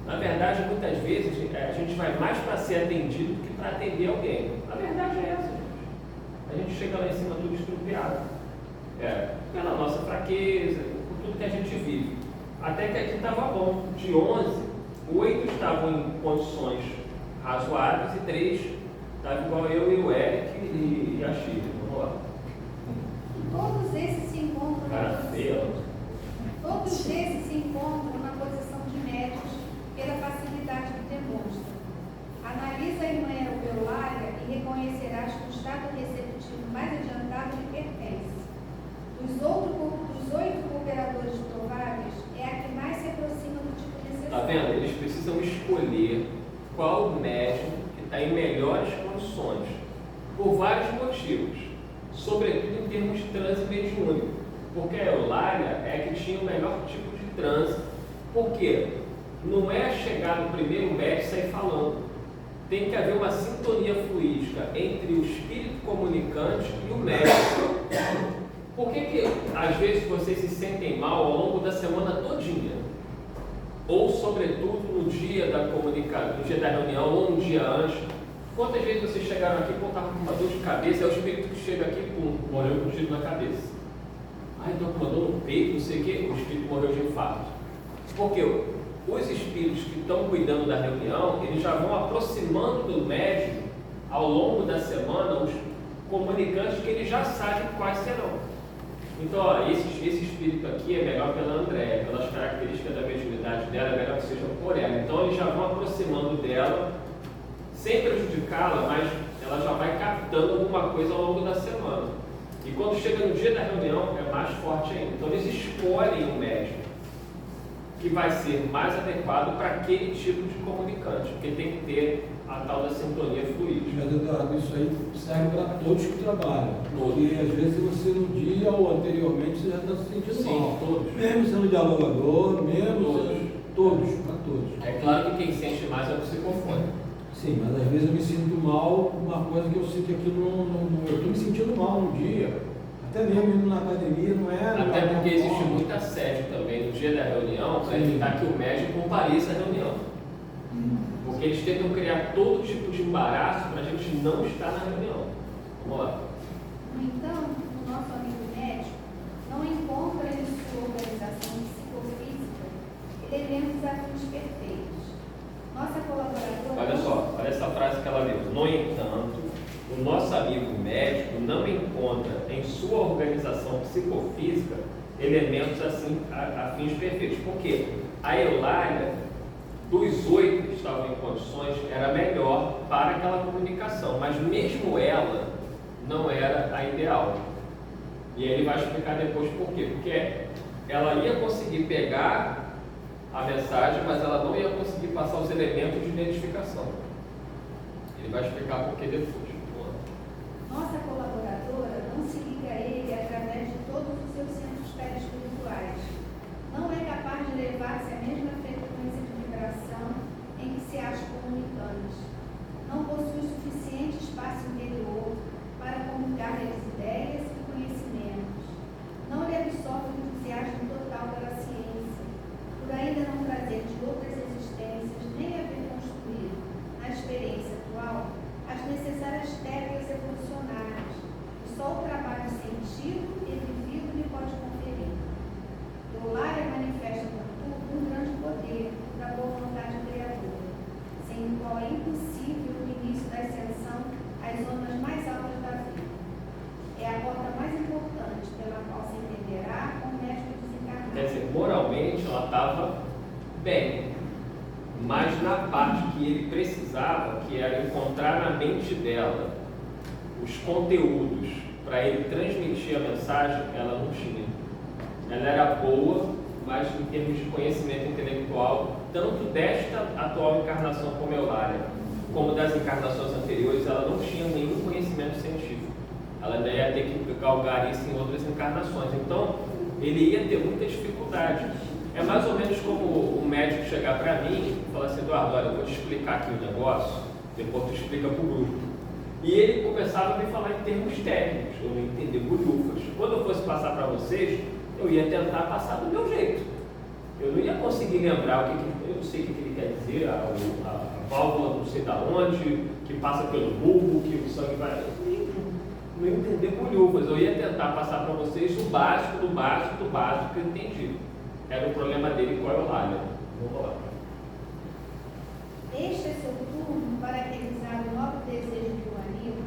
Na verdade, muitas vezes, a gente vai mais para ser atendido do que para atender alguém. A verdade é essa, gente. A gente chega lá em cima tudo estrupiado. pela nossa fraqueza, por tudo que a gente vive. Até que aqui estava bom. De 11, 8 estavam em condições razoáveis e 3 estavam igual eu e o Eric e a Chile. Vamos lá. Todos esses se encontram na posição de médios pela facilidade que demonstram. Analisa a irmã Eulália e reconhecerás que o estado receptivo mais adiantado lhe pertence. Dos 8 cooperadores prováveis, é a que mais se aproxima do tipo necessário. Está vendo? Eles precisam escolher qual médium que está em melhores condições, por vários motivos, sobretudo em termos de transe mediúnico, porque a Eulália é a que tinha o melhor tipo de transe, porque não é chegar no primeiro médium e sair falando. Tem que haver uma sintonia fluídica entre o espírito comunicante e o médium. Por que às vezes vocês se sentem mal ao longo da semana todinha? Ou sobretudo no dia da comunicação, no dia da reunião, ou um dia antes? Quantas vezes vocês chegaram aqui e estavam com uma dor de cabeça, é o espírito que chega aqui e morreu com um tiro na cabeça. Estou com uma dor no peito, não sei o quê, o espírito morreu de infarto. Porque os espíritos que estão cuidando da reunião, eles já vão aproximando do médium ao longo da semana os comunicantes que eles já sabem quais serão. Então, esse espírito aqui é melhor pela Andréia, pelas características da mediunidade dela, é melhor que seja por ela. Então, eles já vão aproximando dela, sem prejudicá-la, mas ela já vai captando alguma coisa ao longo da semana. E quando chega no dia da reunião, é mais forte ainda. Então, eles escolhem um médium que vai ser mais adequado para aquele tipo de comunicante, porque tem que ter a tal da sintonia fluídica. Mas, Eduardo, isso aí serve para todos que trabalham. Porque às vezes você no dia ou anteriormente você já está se sentindo mal. Todos. Mesmo sendo dialogador, todos, para todos. É claro que quem sente mais é o psicofone. Sim, mas às vezes eu me sinto mal, uma coisa que eu sinto que aquilo eu estou me sentindo mal no dia. Até mesmo indo na academia, não é? Até porque existe muito assédio também no dia da reunião para evitar que o médico compareça à reunião. Porque eles tentam criar todo tipo de embaraço para a gente não estar na reunião. Vamos lá. No entanto, o nosso amigo médico não encontra em sua organização psicofísica elementos afins perfeitos. Nossa colaboradora... Olha só, olha essa frase que ela leu. No entanto, o nosso amigo médico não encontra em sua organização psicofísica elementos assim, afins perfeitos. Por quê? A Eulália, dos 8 que estavam em condições, era melhor para aquela comunicação, mas mesmo ela não era a ideal. E ele vai explicar depois por quê. Porque ela ia conseguir pegar a mensagem, mas ela não ia conseguir passar os elementos de identificação. Ele vai explicar por que depois. Nossa colaboradora não se liga a ele através de todos os seus centros perispirituais. Não é capaz de levar-se à mesma frequência de vibração em que se acha comunicante. Não possui suficiente espaço interior para comunicar-lhe as ideias e conhecimentos. Não lhe absorve o entusiasmo total pela ciência, por ainda não trazer de outras existências nem haver construído, na experiência atual, as necessárias técnicas evolucionárias, que só o trabalho sentido e vivido lhe pode conferir. Eulália manifesta, contudo, um grande poder da boa vontade criadora, sem o qual é impossível o início da ascensão às zonas mais altas da vida. É a porta mais importante pela qual se entenderá com o médico desencarnado. Quer dizer, moralmente ela estava bem, mas na parte que ele precisava, que era encontrar na mente dela os conteúdos para ele transmitir a mensagem, ela não tinha. Ela era boa, mas em termos de conhecimento intelectual, tanto desta atual encarnação como Eulália, como das encarnações anteriores, ela não tinha nenhum conhecimento científico. Ela ainda ia ter que galgar isso em outras encarnações. Então, ele ia ter muita dificuldade. É mais ou menos como o médico chegar para mim e falar assim: Eduardo, olha, eu vou te explicar aqui o negócio, depois tu explica para o grupo. E ele começava a me falar em termos técnicos, eu não entendi bolhufas. Quando eu fosse passar para vocês, eu ia tentar passar do meu jeito. Eu não ia conseguir lembrar o que eu não sei o que ele quer dizer, a válvula não sei da onde, que passa pelo bulbo, que o sangue vai... não ia entender bolhufas. Eu ia tentar passar para vocês o básico do básico do básico que eu entendi. Era o problema dele com a Eulália. Vamos lá. Este é seu turno para realizar o novo desejo que o anima,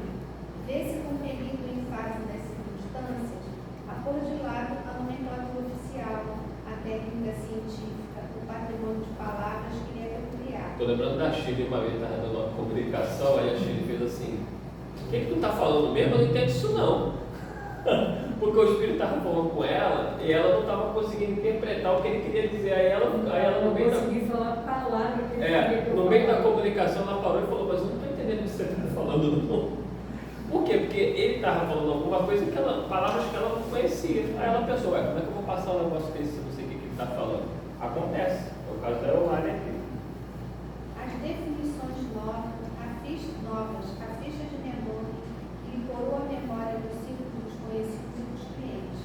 vê-se compelido em face das circunstâncias a pôr de lado a nomenclatura oficial, a técnica científica, o patrimônio de palavras que lhe é peculiar. Estou lembrando da Chile, uma vez estava dando uma comunicação, aí a Chile fez assim: o que tu está falando mesmo? Eu não entendo isso não. Porque o Espírito estava falando com ela e ela não estava conseguindo interpretar o que ele queria dizer. Aí ela no meio no meio da comunicação, ela parou e falou: mas eu não estou entendendo o que você está falando não. Por quê? Porque ele estava falando alguma coisa, palavras que ela não conhecia. Aí ela pensou: ué, como é que eu vou passar um negócio desse se eu não sei o que ele está falando? Acontece. É o caso da Eulália aqui. As definições novas, a ficha de memória que lhe coroa a memória dos círculos dos conhecidos e dos clientes.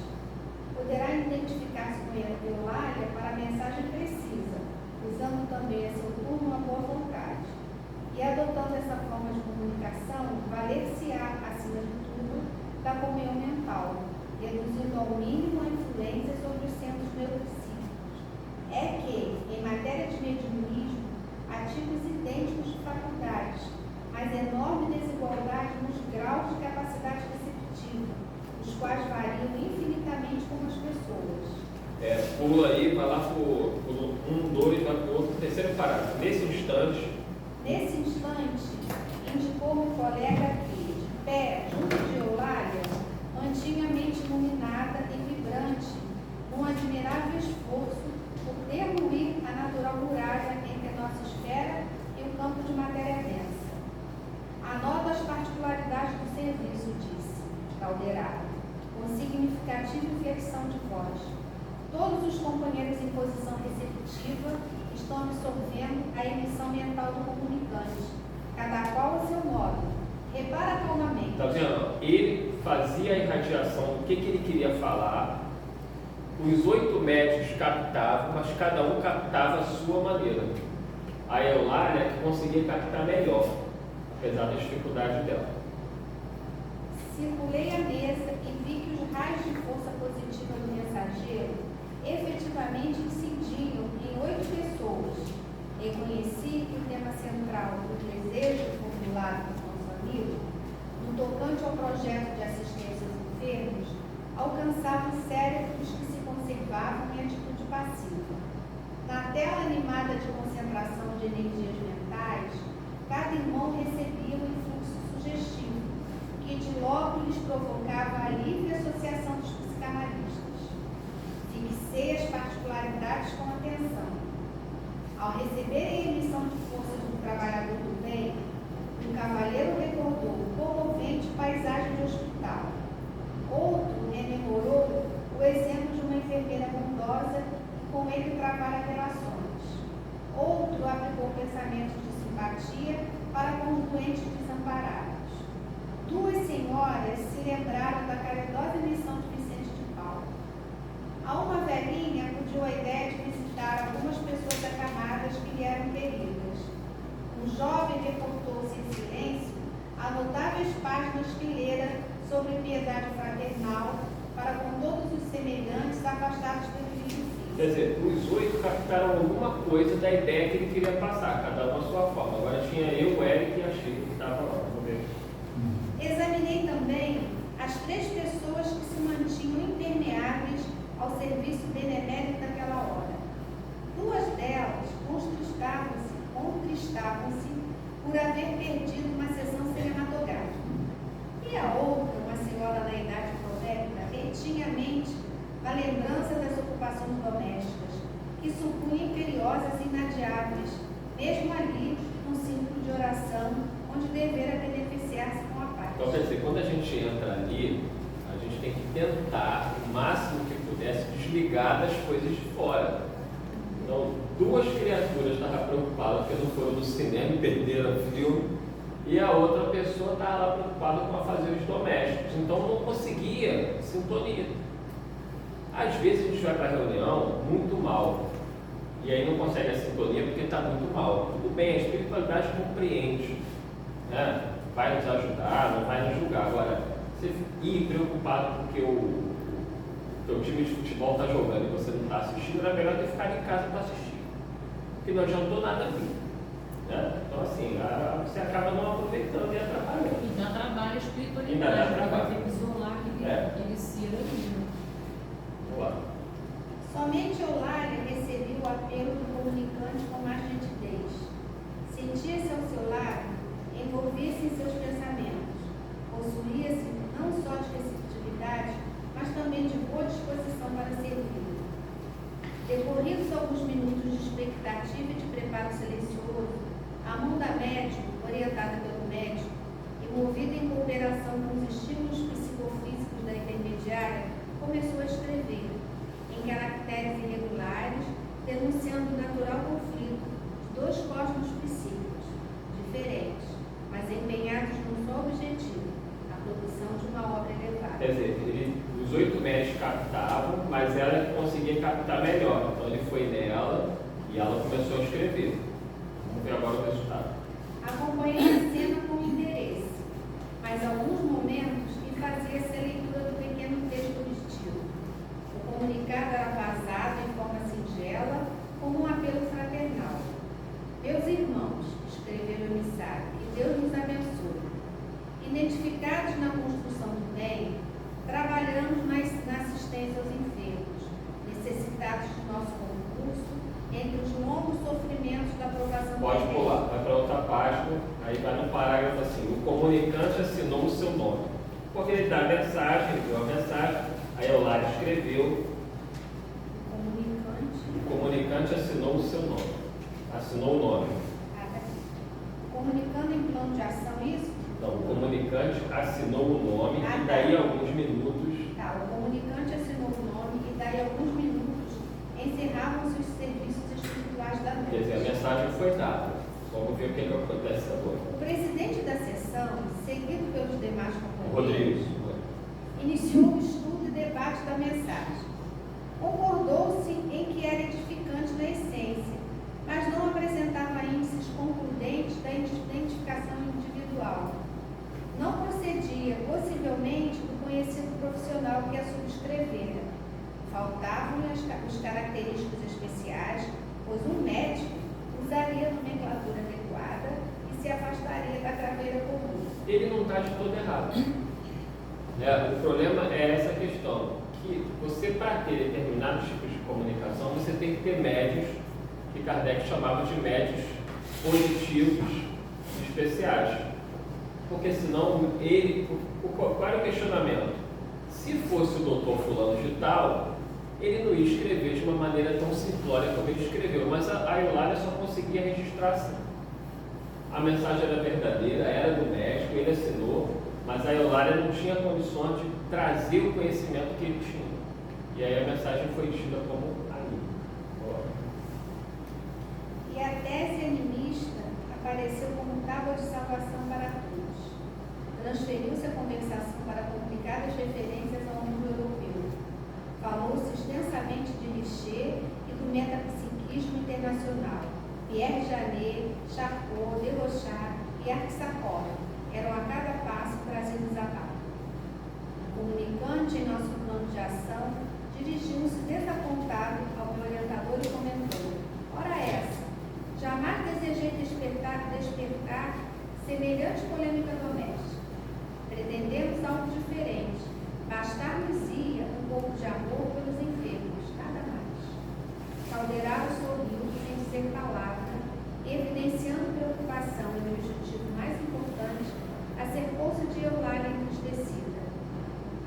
Poderá identificar-se com a Eulália para a mensagem precisa, usando também a seu turno uma boa vontade. E adotando essa forma de comunicação, valer-se-á, acima de tudo, da comunhão mental, reduzindo ao mínimo a influência sobre os centros neuropsíquicos. É que, em matéria de mediunismo, há tipos idênticos de faculdades, mas enorme desigualdade nos graus de capacidade receptiva, os quais variam infinitamente como as pessoas. Pula aí, vai lá para o 1, 2, vai para o outro, terceiro parágrafo. Nesse instante, indicou-me o colega que, de pé, junto de Eulália, antigamente iluminada e vibrante, num admirável esforço por derruir a natural muralha entre a nossa esfera e o campo de matéria densa. Anota as particularidades do serviço, disse Calderaro, com significativa inflexão de voz. Todos os companheiros em posição receptiva estão absorvendo a emissão mental do comunicante, cada qual a seu modo. Repara calmamente. Está vendo? Ele fazia a irradiação do que ele queria falar, os 8 médios captavam, mas cada um captava a sua maneira. A Eulália que conseguia captar melhor, apesar da dificuldade dela. Circulei a mesa e vi que os raios de força positiva do mensageiro efetivamente incidiam em 8 pessoas. Reconheci que o tema central do desejo formulado por nosso amigo, no tocante ao projeto de assistência aos enfermos, alcançava o cérebro dos que se conservavam em atitude passiva. Na tela animada de concentração de energias mentais, cada irmão recebia um influxo sugestivo, que de logo lhes provocava a livre associação dos psicanalistas. Fixei as particularidades com atenção. Ao receber a emissão de forças do trabalhador do bem, um cavalheiro recordou comovente paisagem de hospital. Outro rememorou o exemplo de uma enfermeira bondosa que com ele trabalha relações. Outro aplicou pensamentos de simpatia para com os doentes desamparados. 2 senhoras se lembraram da caridosa missão de Vicente de Paulo. A uma velhinha acudiu a ideia de visitar algumas pessoas acamadas que lhe eram queridas. Um jovem reportou-se em silêncio a notáveis páginas que lera sobre piedade fraternal para com todos os semelhantes afastados pelo filho. Quer dizer, os 8 captaram alguma coisa da ideia que ele queria passar, cada um a sua forma. Agora tinha eu, o Eric e a Chico que estavam lá. Vamos ver. Examinei também as 3 pessoas que se mantinham impermeáveis ao serviço benemérito daquela hora. 2 delas contristavam-se por haver perdido uma sessão cinematográfica. E a outra, uma senhora na idade provérbica, retinha a mente a lembrança das ocupações domésticas, que supunham imperiosas e inadiáveis, mesmo ali, num círculo de oração, onde devera beneficiar-se com a paz. Então, quer dizer, quando a gente entra ali, a gente tem que tentar, o máximo que pudesse, desligar das coisas de fora. Então, 2 criaturas estavam preocupadas porque não foram no cinema e perderam o filme, e a outra pessoa estava lá preocupada com afazeres domésticos. Então, não conseguia sintonia. Às vezes a gente vai para a reunião muito mal, e aí não consegue a sintonia porque está muito mal. Tudo bem, a espiritualidade compreende, né? Vai nos ajudar, não vai nos julgar. Agora, Você ir preocupado porque o teu time de futebol está jogando e você não está assistindo, era melhor ter ficado em casa para assistir. Porque não adiantou nada vir. Né? Então, assim, você acaba não aproveitando e atrapalhando. E dá trabalho a espiritualidade, Ainda dá trabalho. vai ter que isolar aquele ser ali. Vamos lá. Somente Eulália recebia o apelo do comunicante com mais nitidez. Sentia-se ao seu lado, envolvia-se em seus pensamentos, possuía-se não só de receptividade, mas também de boa disposição para servir. Decorridos alguns minutos de expectativa e de preparo silencioso, a mão da médium, orientada pelo médico e movida em cooperação com os estímulos psicofísicos da intermediária, começou a escrever, em caracteres irregulares, denunciando o natural conflito de dois cosmos psíquicos, diferentes, mas empenhados num só objetivo, a produção de uma obra elevada. Quer dizer, os 8 médicos captavam, mas ela conseguia captar melhor. Então ele foi nela e ela começou a escrever. Vamos ver agora o resultado. Acompanhei a cena com interesse, mas alguns momentos me fazia-se a leitura do pequeno texto obtido. O comunicado era vazado em forma singela, como um apelo fraternal. Meus irmãos, escreveu o emissário, que Deus nos abençoe. Identificados na construção do bem, trabalhamos na assistência aos enfermos, necessitados de nosso concurso entre os longos sofrimentos da aprovação. Pode pular, vai para outra página, aí vai no parágrafo assim, o comunicante assinou o seu nome. Porque ele dá a mensagem, ele deu a mensagem, aí a Eulália escreveu, o comunicante assinou o seu nome, assinou o nome. Comunicando em plano de ação, isso? Não, o comunicante assinou o nome e daí a alguns minutos... Tá, o comunicante assinou o nome e daí a alguns minutos encerravam-se os serviços espirituais da noite. Quer dizer, a mensagem foi dada. Vamos ver o que acontece agora. O presidente da sessão, seguido pelos demais companheiros, Rodrigo, iniciou o estudo e debate da mensagem. Concordou-se em que era edificante na essência, mas não apresentava índices concludentes da identificação individual. Não procedia, possivelmente, do conhecido profissional que a subscrevera. Faltavam-lhe os característicos especiais, pois um médico usaria a nomenclatura adequada e se afastaria da craveira comum. ele não está de todo errado. O problema é essa questão, que você, para ter determinados tipos de comunicação, você tem que ter médios, que Kardec chamava de médios positivos especiais. Porque senão qual era o questionamento? Se fosse o doutor fulano de tal, ele não ia escrever de uma maneira tão simplória como ele escreveu, mas a Eulália só conseguia registrar assim. A mensagem era verdadeira, era do médico, ele assinou, mas a Eulália não tinha condições de trazer o conhecimento que ele tinha. E aí a mensagem foi tida como ali. E a tese animista apareceu como tábua de salvação para todos. Transferiu-se a conversação para complicadas referências ao mundo europeu. Falou-se extensamente de Richer e do metapsiquismo internacional. Pierre Janet, Charcot, Desrochard e Arxakov eram a cada passo trazidos à barra. O comunicante, em nosso plano de ação, dirigiu-se desapontado ao meu orientador e comentou: ora essa, jamais desejei despertar semelhante polêmica doméstica. Pretendemos algo diferente. Bastar-nos-ia um pouco de amor pelos enfermos, nada mais. Calderaro sorriu sem dizer palavra, evidenciando preocupação em o objetivo mais importante, acercou-se de Eulália entristecida.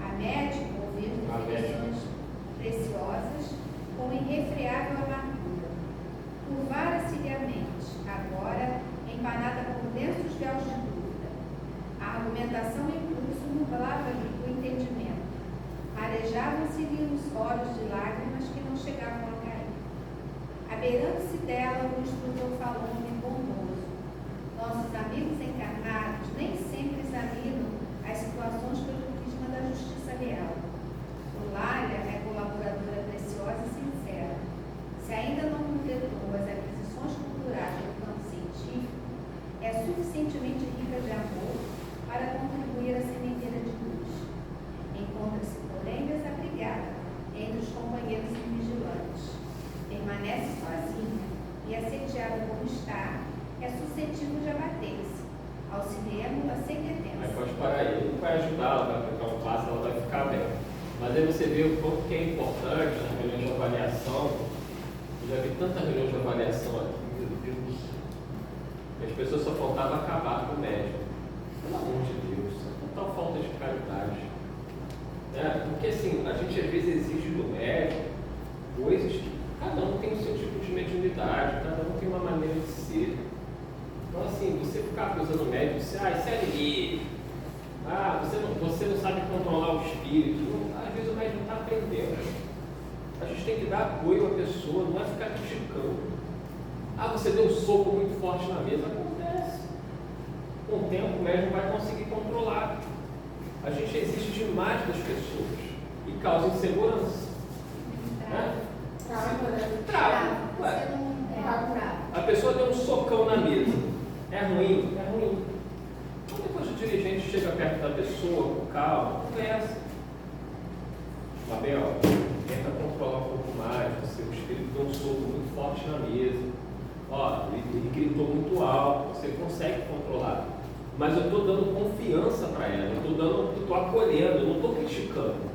A médica ouviu reflexões preciosas com irrefreável amargura. Curvara-se a mente, agora empanada por densos véus de dúvida. A argumentação em curso nublava-lhe o entendimento. Arejavam-se-lhe os olhos de lágrimas que não chegavam a cair. A vê o quanto que é importante a reunião de avaliação. Eu já vi tanta reunião de avaliação aqui, meu Deus. As pessoas só faltavam acabar com o médico. Pelo amor de Deus, total falta de caridade. Porque assim, a gente às vezes exige do médico coisas que cada um tem o seu tipo de mediunidade, cada um tem uma maneira de ser. Então assim, você ficar acusando o médico, isso é livre. Você não sabe controlar o espírito. Às vezes o médico não está aprendendo. A gente tem que dar apoio à pessoa, não é ficar criticando. Você deu um soco muito forte na mesa. Acontece. Com o tempo o médico vai conseguir controlar. A gente exige demais das pessoas e causa insegurança. Trava. A pessoa deu um socão na mesa. É ruim? É ruim. Então depois o dirigente chega perto da pessoa, com calma, conversa. Abel, tenta controlar um pouco mais. O espírito deu um soco muito forte na mesa. Ele gritou muito alto, você consegue controlar. Mas eu estou dando confiança para ela, eu estou acolhendo, eu não estou criticando.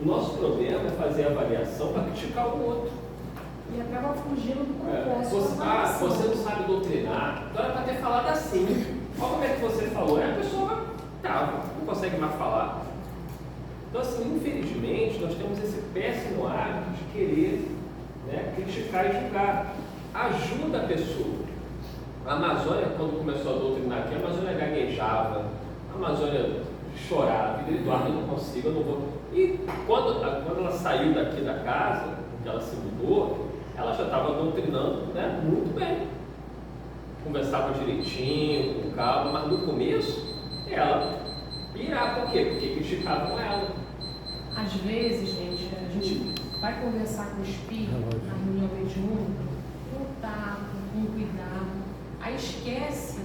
O nosso problema é fazer a avaliação para criticar o outro. E acaba fugindo do propósito. Você não sabe doutrinar, então era para ter falado assim. Olha como é que você falou, a pessoa trava, não consegue mais falar. Então, assim, infelizmente, nós temos esse péssimo hábito de querer criticar e julgar. Ajuda a pessoa. A Amazônia, quando começou a doutrinar aqui, a Amazônia gaguejava, a Amazônia chorava, e Eduardo, eu não consigo, eu não vou. E quando ela saiu daqui da casa, que ela se mudou, ela já estava doutrinando muito bem. Conversava direitinho, com calma, mas no começo ela pirava. Por quê? Porque criticavam ela. Às vezes, gente, a gente vai conversar com o espírito na reunião mediúnica, com tato, com cuidado. Aí esquece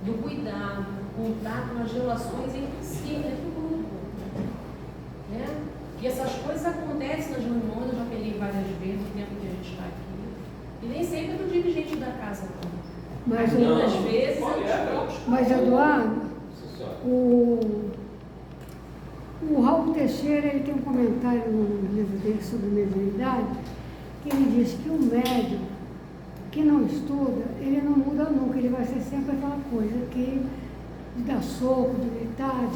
do cuidado, contato nas relações entre si, dentro do grupo. E essas coisas acontecem nas reuniões, eu já peguei várias vezes no tempo que a gente está aqui. E nem sempre é do dirigente da casa, não. Mas muitas vezes Mas Eduardo, o Raul Teixeira ele tem um comentário no livro dele sobre mediunidade, que ele diz que o médium que não estuda, ele não muda nunca, ele vai ser sempre aquela coisa que de dar soco, de gritar,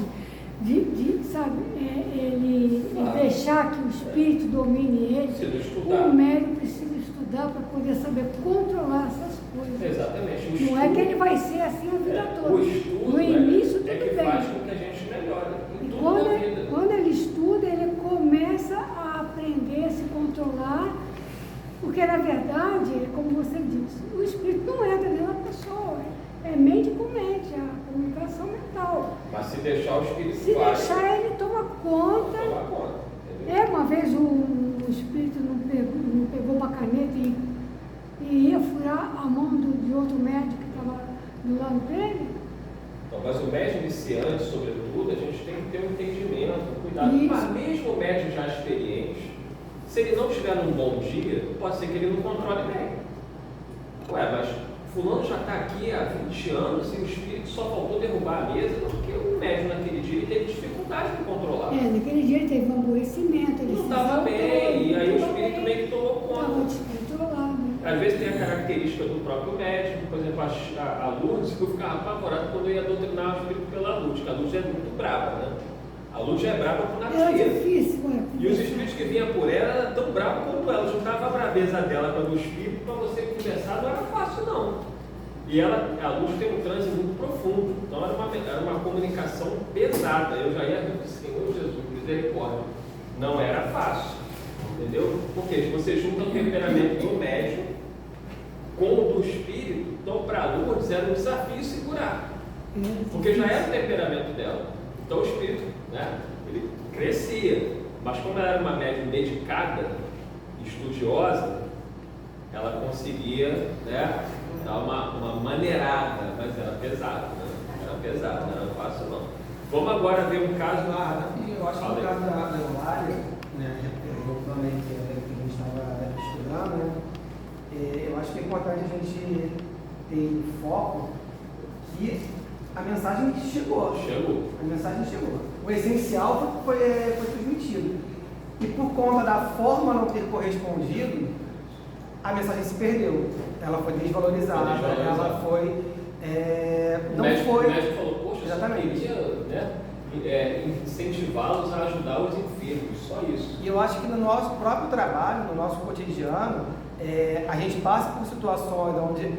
ele deixar que o espírito domine ele. O médium precisa estudar para poder saber controlar essas coisas. Exatamente. Não é que ele vai ser assim a vida toda. O estudo no início tudo que bem. faz com que a gente melhore em tudo na vida. Quando ele estuda, ele começa a aprender a se controlar, porque na verdade, como você disse, o espírito não entra dentro da pessoa, é mente com mente, a comunicação mental. Mas se deixar o espírito deixar, ele toma conta. Uma vez o espírito não pegou uma caneta e ia furar a mão de outro médico que estava do lado dele. Então, mas o médium iniciante, sobretudo, a gente tem que ter um entendimento, cuidado. Isso. Mas mesmo o médium já experiente, se ele não estiver num bom dia, pode ser que ele não controle bem. Mas fulano já está aqui há 20 anos e o espírito só faltou derrubar a mesa porque o médium naquele dia ele teve dificuldade de controlar. Naquele dia ele teve um aborrecimento, ele não estava bem, e aí o espírito meio que tomou conta. Estava descontrolado. Às vezes tem a característica do próprio médico, por exemplo, a Lourdes, eu ficava apavorado quando eu ia doutrinar o espírito pela Lourdes, porque a Lourdes é muito brava, né? A Lourdes é brava por natureza. É difícil, E os espíritos que vinham por ela eram tão bravos quanto ela. Juntava a braveza dela com a do espírito, para você conversar não era fácil, não. E a Lourdes tem um trânsito muito profundo, então era uma comunicação pesada. Eu já ia dizer, Senhor Jesus, misericórdia. Não era fácil, entendeu? Porque se você junta o temperamento do médium com o do espírito, então para a Lourdes era um desafio segurar. Porque já era o temperamento dela. Então o espírito, ele crescia. Mas como ela era uma médium dedicada, estudiosa, ela conseguia dar uma maneirada, mas era pesado, Era pesado, não era fácil não. Vamos agora ver um caso. Eu acho que no caso da Eulália, voltando aí que a gente estava estudando, eu acho que é importante a gente ter foco que a mensagem chegou. A mensagem chegou. O essencial foi transmitido. e por conta da forma não ter correspondido, a mensagem se perdeu. Ela foi desvalorizada, ela foi... O médico falou, poxa, exatamente. Eu queria incentivá-los a ajudar os enfermos, só isso. E eu acho que no nosso próprio trabalho, no nosso cotidiano, a gente passa por situações onde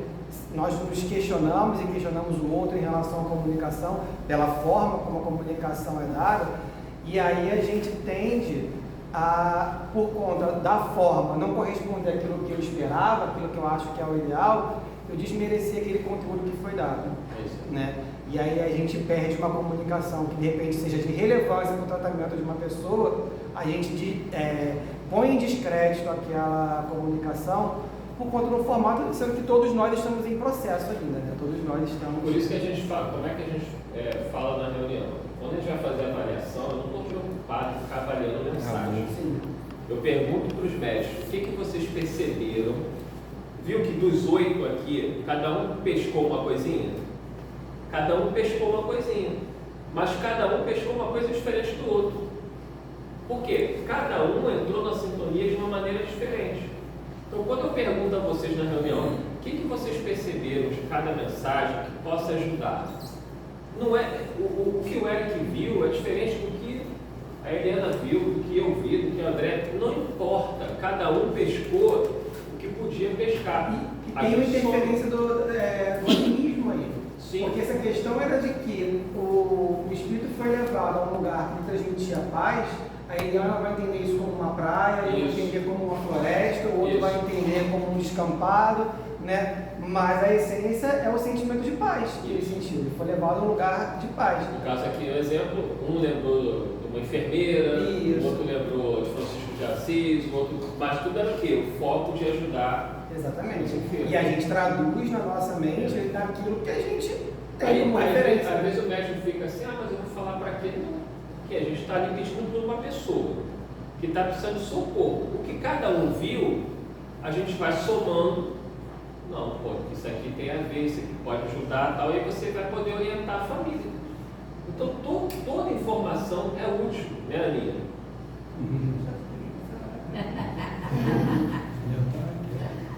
nós nos questionamos e questionamos o outro em relação à comunicação, pela forma como a comunicação é dada, e aí a gente tende a, por conta da forma, não corresponder àquilo que eu esperava, aquilo que eu acho que é o ideal, eu desmerecer aquele conteúdo que foi dado, né? E aí a gente perde uma comunicação que de repente seja de relevância para o tratamento de uma pessoa, a gente põe em descrédito aquela comunicação por conta do formato, sendo que todos nós estamos em processo ainda, né? Todos nós estamos... Por isso que a gente fala, como é que a gente fala na reunião? Quando a gente vai fazer a avaliação, eu não estou preocupado em ficar avaliando mensagem. Eu pergunto para os médicos, o que vocês perceberam? Viu que dos 8 aqui, cada um pescou uma coisinha? Cada um pescou uma coisinha. Mas cada um pescou uma coisa diferente do outro. Por quê? Cada um entrou na sintonia de uma maneira diferente. Então, quando eu pergunto a vocês na reunião, o que vocês perceberam de cada mensagem que possa ajudar? Não é, o que o Eric viu é diferente do que a Helena viu, do que eu vi, do que o André. Não importa, cada um pescou o que podia pescar. E tem uma interferência do animismo aí. Sim. Porque essa questão era de que o espírito foi levado a um lugar que transmitia paz. A Eliana vai entender isso como uma praia, eu vou entender como uma floresta, o outro vai entender como um descampado, né? Mas a essência é o sentimento de paz que ele sentiu. Ele foi levado a um lugar de paz. No caso aqui, um exemplo, um lembrou de uma enfermeira, o outro lembrou de Francisco de Assis, o outro, mas tudo era o quê? O foco de ajudar. Exatamente. E a gente traduz na nossa mente naquilo que a gente tem como referência. Às vezes o médico fica assim, mas eu vou falar para quê? Que a gente está ali pedindo por uma pessoa que está precisando de socorro. O que cada um viu, a gente vai somando. Não, pô, isso aqui tem a ver, isso aqui pode ajudar, tal, e aí você vai poder orientar a família. Então, toda informação é útil, né, Aninha?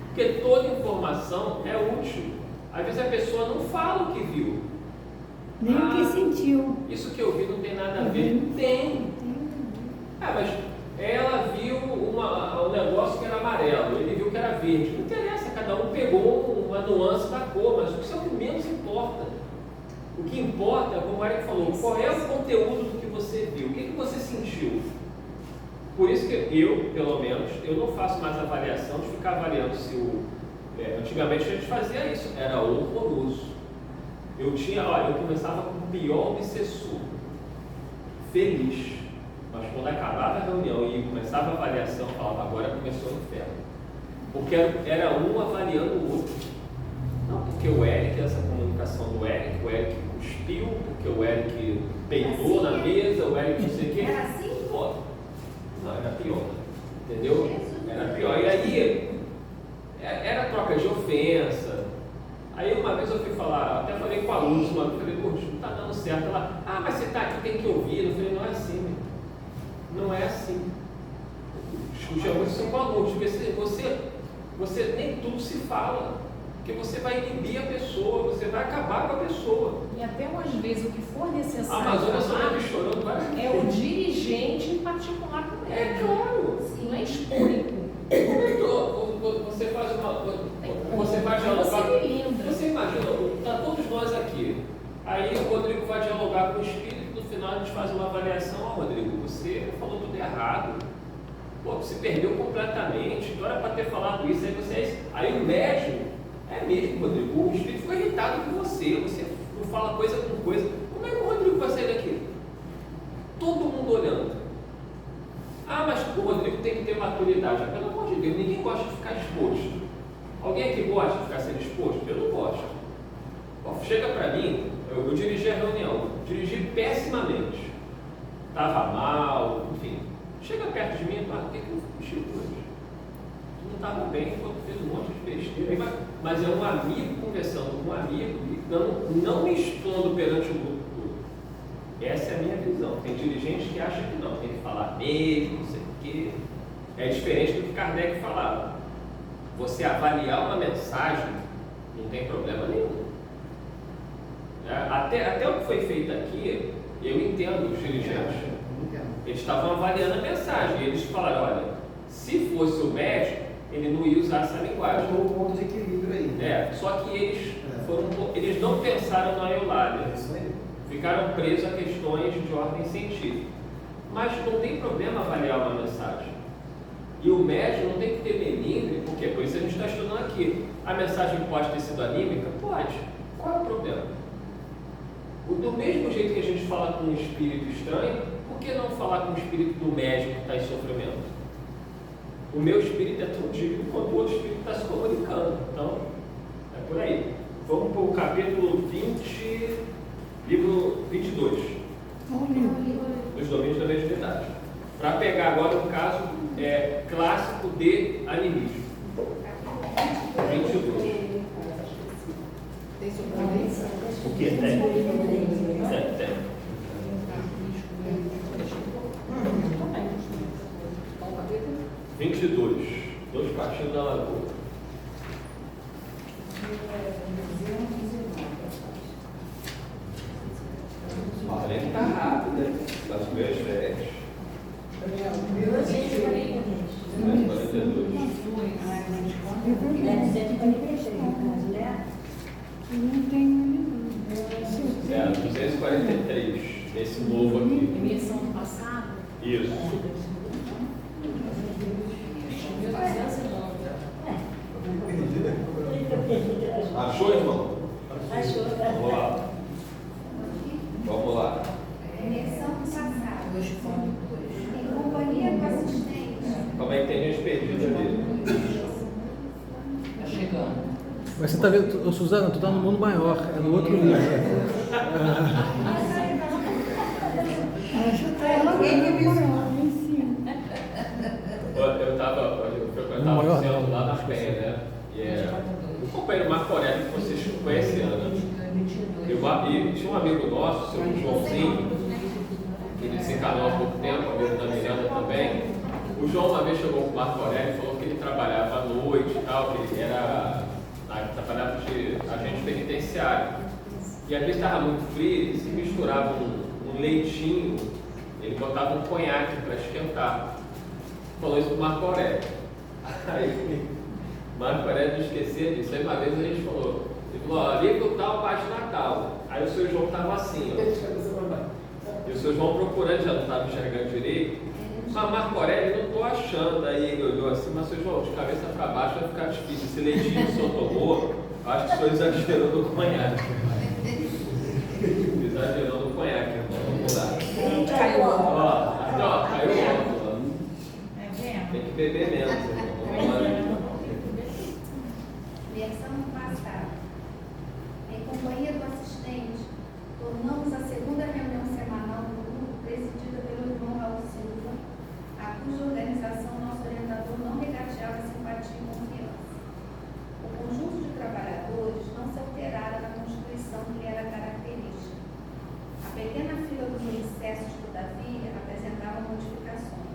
Porque toda informação é útil. Às vezes a pessoa não fala o que viu. Nem o que sentiu. Isso que eu vi não tem nada a ver. Tem. Mas ela viu um negócio que era amarelo, ele viu que era verde. Não interessa, cada um pegou uma nuance da cor, mas isso é o que menos importa. O que importa, como o Eric falou, qual é o conteúdo do que você viu, o que você sentiu. Por isso que eu, pelo menos, eu não faço mais avaliação de ficar avaliando se antigamente a gente fazia isso, era horroroso. Eu começava com o pior obsessor, feliz, mas quando acabava a reunião e começava a avaliação, eu falava, agora começou o inferno, porque era um avaliando o outro. Não, porque o Eric, essa comunicação do Eric, o Eric cuspiu, porque o Eric peitou na mesa, o Eric não sei o quê. Era assim? Pô, não, era pior, entendeu? Era pior, e aí era troca de ofensa. Aí uma vez eu fui falar, até falei com a Luz, uma vez, eu falei, poxa, não está dando certo. Ela, mas você está aqui, tem que ouvir. Eu falei, não é assim, não é assim. Discutia muito isso com a Luz, você nem tudo se fala, porque você vai inibir a pessoa, você vai acabar com a pessoa. E até umas vezes o que for necessário A Amazônia só me chorando várias vezes. é o dirigente em particular com ele. É claro. Não é histórico. Você faz você vai dialogar. Você imagina, está todos nós aqui. Aí o Rodrigo vai dialogar com o espírito, no final a gente faz uma avaliação. Rodrigo, você falou tudo errado. Pô, você perdeu completamente. Não era para ter falado isso. Aí o médium, é mesmo, Rodrigo. O espírito ficou irritado com você. Você não fala coisa com coisa. Como é que o Rodrigo vai sair daqui? Todo mundo olhando. Mas o Rodrigo tem que ter maturidade. Pelo amor de Deus, ninguém gosta de ficar exposto. Alguém aqui gosta de ficar sendo exposto? Eu não gosto. Chega para mim, eu dirigi a reunião, dirigi pessimamente. Estava mal, enfim. Chega perto de mim e fala, o que eu fiz hoje? Tu não estava bem, fez um monte de besteira. Mas é um amigo conversando com um amigo e não me expondo perante o grupo todo. Essa é a minha visão. Tem dirigente que acha que não, tem que falar mesmo, não sei o quê. que é diferente do que Kardec falava. Você avaliar uma mensagem não tem problema nenhum. Até o que foi feito aqui, eu entendo os dirigentes. Eles estavam avaliando a mensagem. Eles falaram, olha, se fosse o médico, ele não ia usar essa linguagem. Tem um ponto de equilíbrio aí. Só que eles não pensaram na Eulália. Ficaram presos a questões de ordem científica. Mas não tem problema avaliar uma mensagem. E o médico não tem que ter melindre, porque por isso a gente está estudando aqui. A mensagem pode ter sido anímica? Pode. Qual é o problema? Do mesmo jeito que a gente fala com um espírito estranho, por que não falar com o espírito do médico que está em sofrimento? O meu espírito é tão digno quanto o outro espírito está se comunicando. Então, é por aí. Vamos para o capítulo 20, livro 22. Dos domínios da mediunidade. Para pegar agora um caso clássico de animismo. 22. O que tem? Tem. Qual capítulo? 22. Dois partidos da Lagoa. Olha que está rápido, né? Das primeiras férias. 242. Ele é 243, no caso, né? Não tenho nenhum. 243, esse novo aqui. Emissão do passado? Isso. 1209. Achou, irmão? Achou. Vamos lá. Vamos lá. Eleição do passado. Em companhia do assistente. Como é que tem gente perdida ali? Está chegando. Mas você tá vendo, Suzana, tu tá no mundo maior, é no outro livro. No Eu frequentava o centro lá na Penha, né? E o companheiro Marco Aurélio, que vocês conhecem, né? E tinha um amigo nosso, o seu Joãozinho, que ele desencarnou há pouco tempo, amigo da Miranda também. O João uma vez chegou com o Marco Aurélio e falou que ele trabalhava à noite e tal, que ele trabalhava de agente penitenciário. E aqui estava muito frio, ele se misturava um leitinho, ele botava um conhaque para esquentar. Falou isso para o Marco Aurélio. Aí Marco Aurélio não esquecia disso. Aí uma vez a gente falou, ele falou, ó, livro tal, página tal. Aí o seu João estava assim, ó. E o seu João procurando, já não estava enxergando direito. Mas Marco Aurélio, não estou achando. Aí ele olhou assim, mas seu João, de cabeça para baixo vai ficar difícil. Esse leitinho que o senhor tomou, acho que o senhor exagerou do conhaque. Exagerou do conhaque, irmão. Vamos lá. Caiu Ó, caiu o tem que beber menos, irmão. Vamos lá. Versão do passado. Em companhia do assistente, tornamos a segunda reunião semanal do grupo presidida pelo irmão Raul Silva, a cuja organização nosso orientador não regateava simpatia e confiança. O conjunto de trabalhadores não se alterara na constituição que lhe era característica. A pequena fila dos excessos, todavia, apresentava modificações.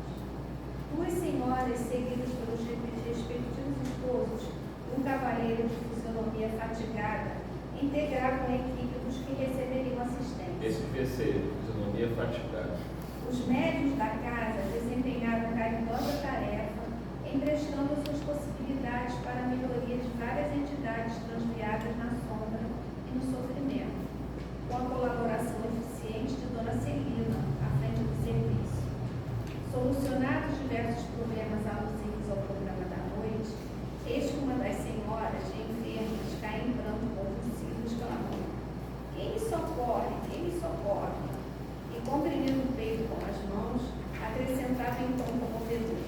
Duas senhoras, seguidas pelos respectivos esposos, e um cavalheiro de fisionomia fatigada, integravam a equipe dos que receberiam assistência. Esse PC, fisionomia fatigada. Os médios da casa desempenharam caridosa tarefa, emprestando suas possibilidades para a melhoria de várias entidades transviadas na sombra e no sofrimento, com a colaboração eficiente de Dona Celina, à frente do serviço. Solucionados diversos problemas alusivos ao programa da noite, eis que uma das senhoras, enfermas, cai em pranto convulsivo, exclamou: "Quem me socorre? Quem me socorre?" E, comprimindo o peito com as mãos, acrescentava em tom comovedor: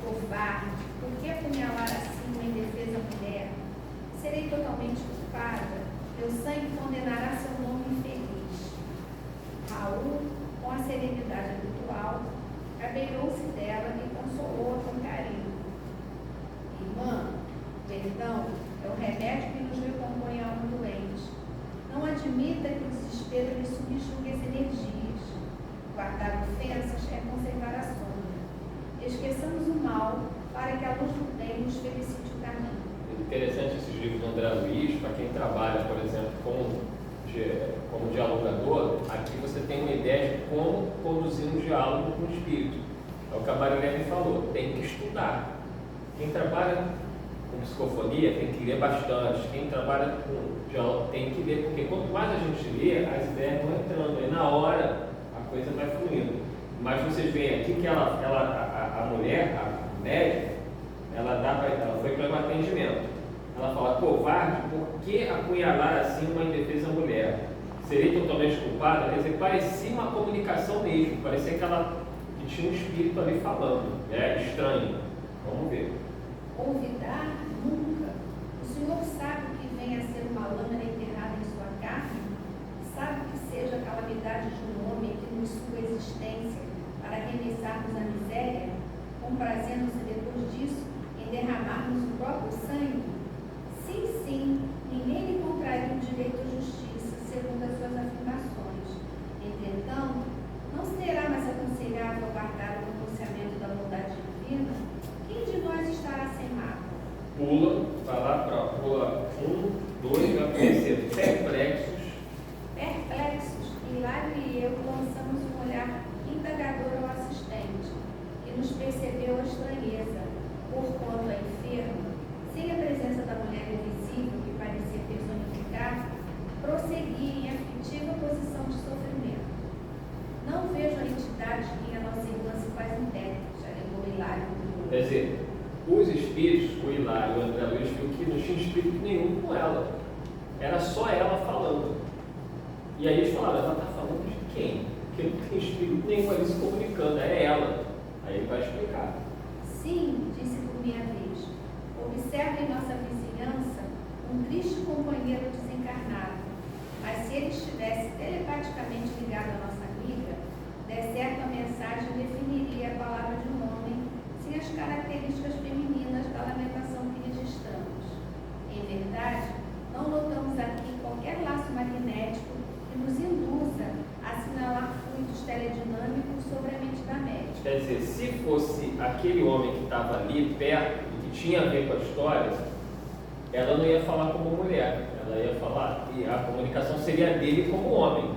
"Covarde, por que apunhalar assim uma indefesa mulher? Serei totalmente culpada, meu sangue condenará seu nome infeliz." Raul, com a serenidade habitual, abeirou-se dela e consolou-a com carinho. "Irmã, perdão é o remédio que nos recompõe a alma doente. Não admita que o desespero lhe subjugue as energias. Guardar ofensas é conservar a sombra. André Luiz, para quem trabalha, por exemplo, como dialogador, aqui você tem uma ideia de como conduzir um diálogo com o espírito. É o que a Marilene falou, tem que estudar. Quem trabalha com psicofonia tem que ler bastante. Quem trabalha com diálogo tem que ler, porque quanto mais a gente lê, as ideias vão entrando, e na hora a coisa vai fluindo. Mas vocês veem aqui que a mulher, a médica, ela foi para um atendimento. Ela fala: covarde, por que apunhalar assim uma indefesa mulher? Serei totalmente culpada? Quer dizer, parecia uma comunicação mesmo, parecia que tinha um espírito ali falando. É estranho. Vamos ver. Olvidar nunca. O Senhor sabe o que vem a ser uma lâmina enterrada em sua carne? Sabe o que seja a calamidade de um homem que nos suga a existência para arremessarmos a miséria, comprazendo-se depois disso em derramarmos o próprio sangue? Sim, sim, ninguém lhe contraria o direito à justiça, segundo as suas afirmações. Entretanto, não será mais aconselhável guardar o pronunciamento da bondade divina? Quem de nós estará sem mágoa? Pula, vai lá para pula 1, 2, vai aparecer perplexos. Perplexos, Hilário e eu lançamos um olhar indagador ao assistente, que nos percebeu a estranheza, porquanto a enferma, sem a presença da mulher invisível que parecia personificar, prosseguia em aflitiva posição de sofrimento. Não vejo a entidade que a nossa irmã se faz intérprete, alegou Hilário. Quer dizer, os espíritos, o Hilário e o André Luiz, viu que não tinha espírito nenhum com ela. Era só ela falando. E aí eles falaram: ela está falando de quem? Porque não tem espírito nenhum ali se comunicando, é ela. Aí ele vai explicar. Sim, disse por minha vez. Observo em nossa vizinhança um triste companheiro desencarnado, mas se ele estivesse telepaticamente ligado à nossa amiga, de certo a mensagem definiria a palavra de um homem sem as características femininas da lamentação que registramos. Em verdade, não notamos aqui qualquer laço magnético que nos induza a assinalar fluidos teledinâmicos sobre a mente da médica. Quer dizer, se fosse aquele homem que estava ali perto, que tinha a ver com a história, ela não ia falar como mulher, ela ia falar, e a comunicação seria dele como homem,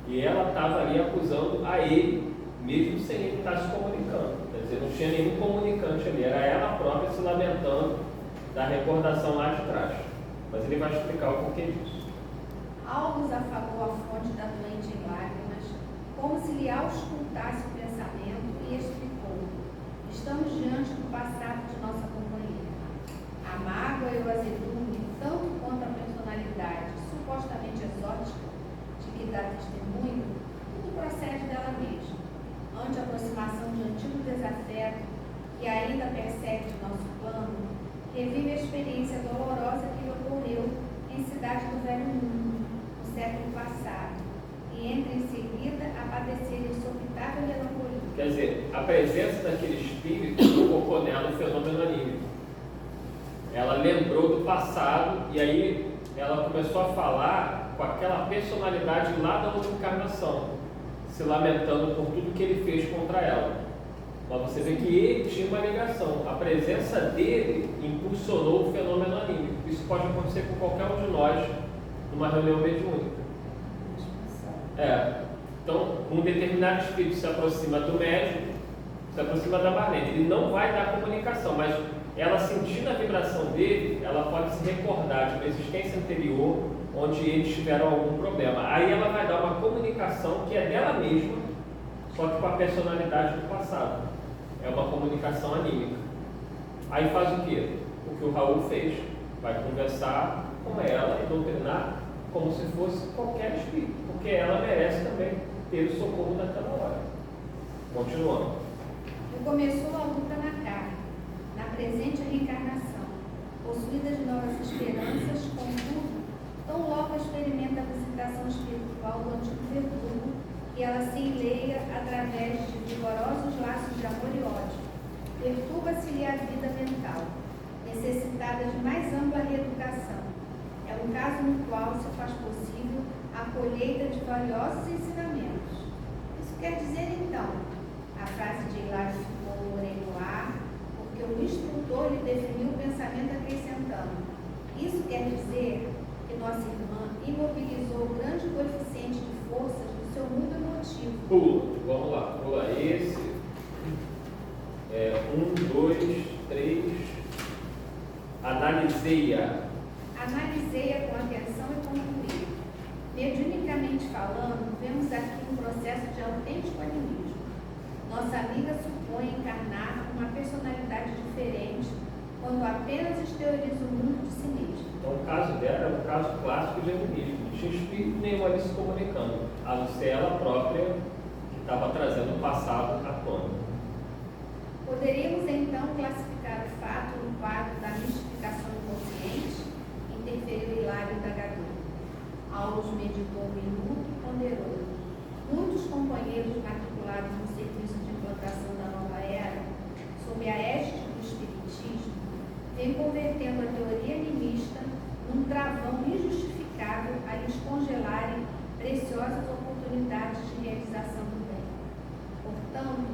e ela estava ali acusando a ele, mesmo sem ele estar se comunicando. Quer dizer, não tinha nenhum comunicante ali, era ela própria se lamentando da recordação lá de trás. Mas ele vai explicar o porquê disso. Algos afagou a fonte da doente em lágrimas, como se lhe auscultasse o pensamento, e explicou: estamos diante do passado de nossa companheira. A mágoa e o azedume, tanto quanto a personalidade supostamente exótica de que dá testemunho, tudo procede dela mesma. Ante a aproximação de antigo desafeto, que ainda persegue de nosso plano, revive a experiência dolorosa que lhe ocorreu em Cidade do Velho Mundo, no século passado, e entra em seguida a padecer insopitável melancolia. Quer dizer, a presença daquele espírito provocou nela um fenômeno anímico. Ela lembrou do passado e aí ela começou a falar com aquela personalidade lá da outra encarnação, se lamentando por tudo que ele fez contra ela. Mas você vê que ele tinha uma ligação. A presença dele impulsionou o fenômeno anímico. Isso pode acontecer com qualquer um de nós numa reunião mediúnica. Então, um determinado espírito se aproxima do médium, se aproxima da Marlene. Ele não vai dar comunicação, mas ela, sentindo a vibração dele, ela pode se recordar de uma existência anterior onde eles tiveram algum problema. Aí ela vai dar uma comunicação que é dela mesma, só que com a personalidade do passado. É uma comunicação anímica. Aí faz o quê? O que o Raul fez. Vai conversar com ela e doutrinar como se fosse qualquer espírito, porque ela merece também ter o socorro naquela hora. Continuando. E começou a luta na carne, na presente reencarnação, possuída de novas esperanças, contudo, tão logo experimenta a visitação espiritual do antigo verdugo, que ela se enleia através de vigorosos laços de amor e ódio. Perturba-se-lhe a vida mental, necessitada de mais ampla reeducação. É um caso no qual se faz possível a colheita de valiosos ensinamentos. Isso quer dizer, então, a frase de Hilário ficou no ar, porque o instrutor lhe definiu o pensamento acrescentando: Isso quer dizer que nossa irmã imobilizou o grande coeficiente de forças do seu mundo emotivo. Vamos lá, pula esse. 1, 2, 3. Analisei-a. Analisei-a com atenção e concluí. Mediunicamente falando, vemos aqui um processo de autêntico animismo. Nossa amiga supõe encarnar uma personalidade diferente quando apenas exterioriza o mundo de si mesma. Então, o caso dela é um caso clássico de animismo. Não tinha espírito nenhum ali se comunicando, a não ser ela própria que estava trazendo o passado à tona. Poderíamos então classificar o fato no quadro da mistificação inconsciente, interferiu Hilário indagador. Aulus meditou um minuto e ponderou. Muitos companheiros matriculados no serviço de implantação da nova era, sob a égide do espiritismo, vêm convertendo a teoria animista num travão injustificável a lhes congelarem preciosas oportunidades de realização do bem. Portanto,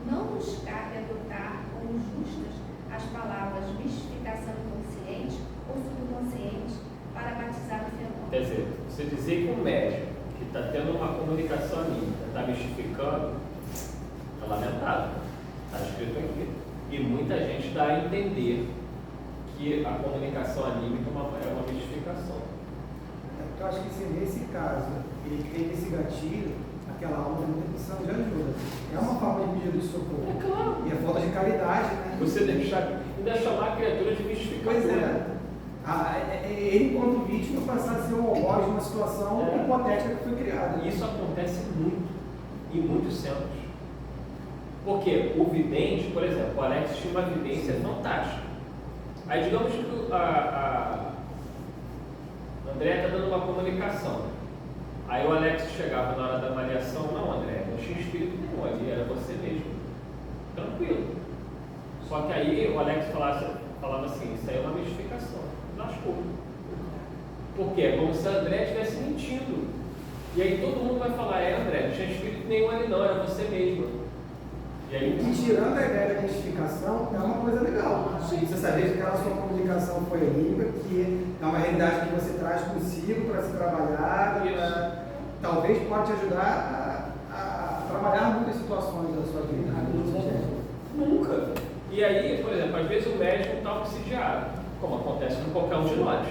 não nos cabe adotar como justas as palavras mistificação inconsciente ou subconsciente para batizar o fenômeno. Quer dizer, você dizer que um médico que está tendo uma comunicação anímica está mistificando, é lamentável. Está escrito aqui. E muita gente dá a entender que a comunicação anímica é uma mistificação. Eu acho que se nesse caso ele teve esse gatilho, aquela alma tem muita precisão de ajuda. É uma forma de pedido de socorro. É claro. E é falta de caridade, né? Você ainda chamar a criatura de mistificador. Pois é. Ele, enquanto vítima, passar a ser um algoz de uma situação hipotética que foi criada. Isso acontece muito, em muitos centros. Porque o vidente, por exemplo, o Alex tinha uma vidência fantástica. Aí digamos que a André está dando uma comunicação. Aí o Alex chegava na hora da avaliação, não, André, não tinha espírito nenhum ali, era você mesmo. Tranquilo. Só que aí o Alex falava assim, isso aí é uma mistificação. Lascou. Por quê? É como se a André estivesse mentindo. E aí todo mundo vai falar, André, não tinha espírito nenhum ali não, era você mesmo. E tirando a ideia da mistificação, é uma coisa legal. Você saber que aquela sua comunicação foi anímica, que é uma realidade que você traz consigo para se trabalhar, talvez pode te ajudar a trabalhar muitas situações da sua vida. Nunca. E aí, por exemplo, às vezes o médico está obsidiado, como acontece com qualquer um de nós.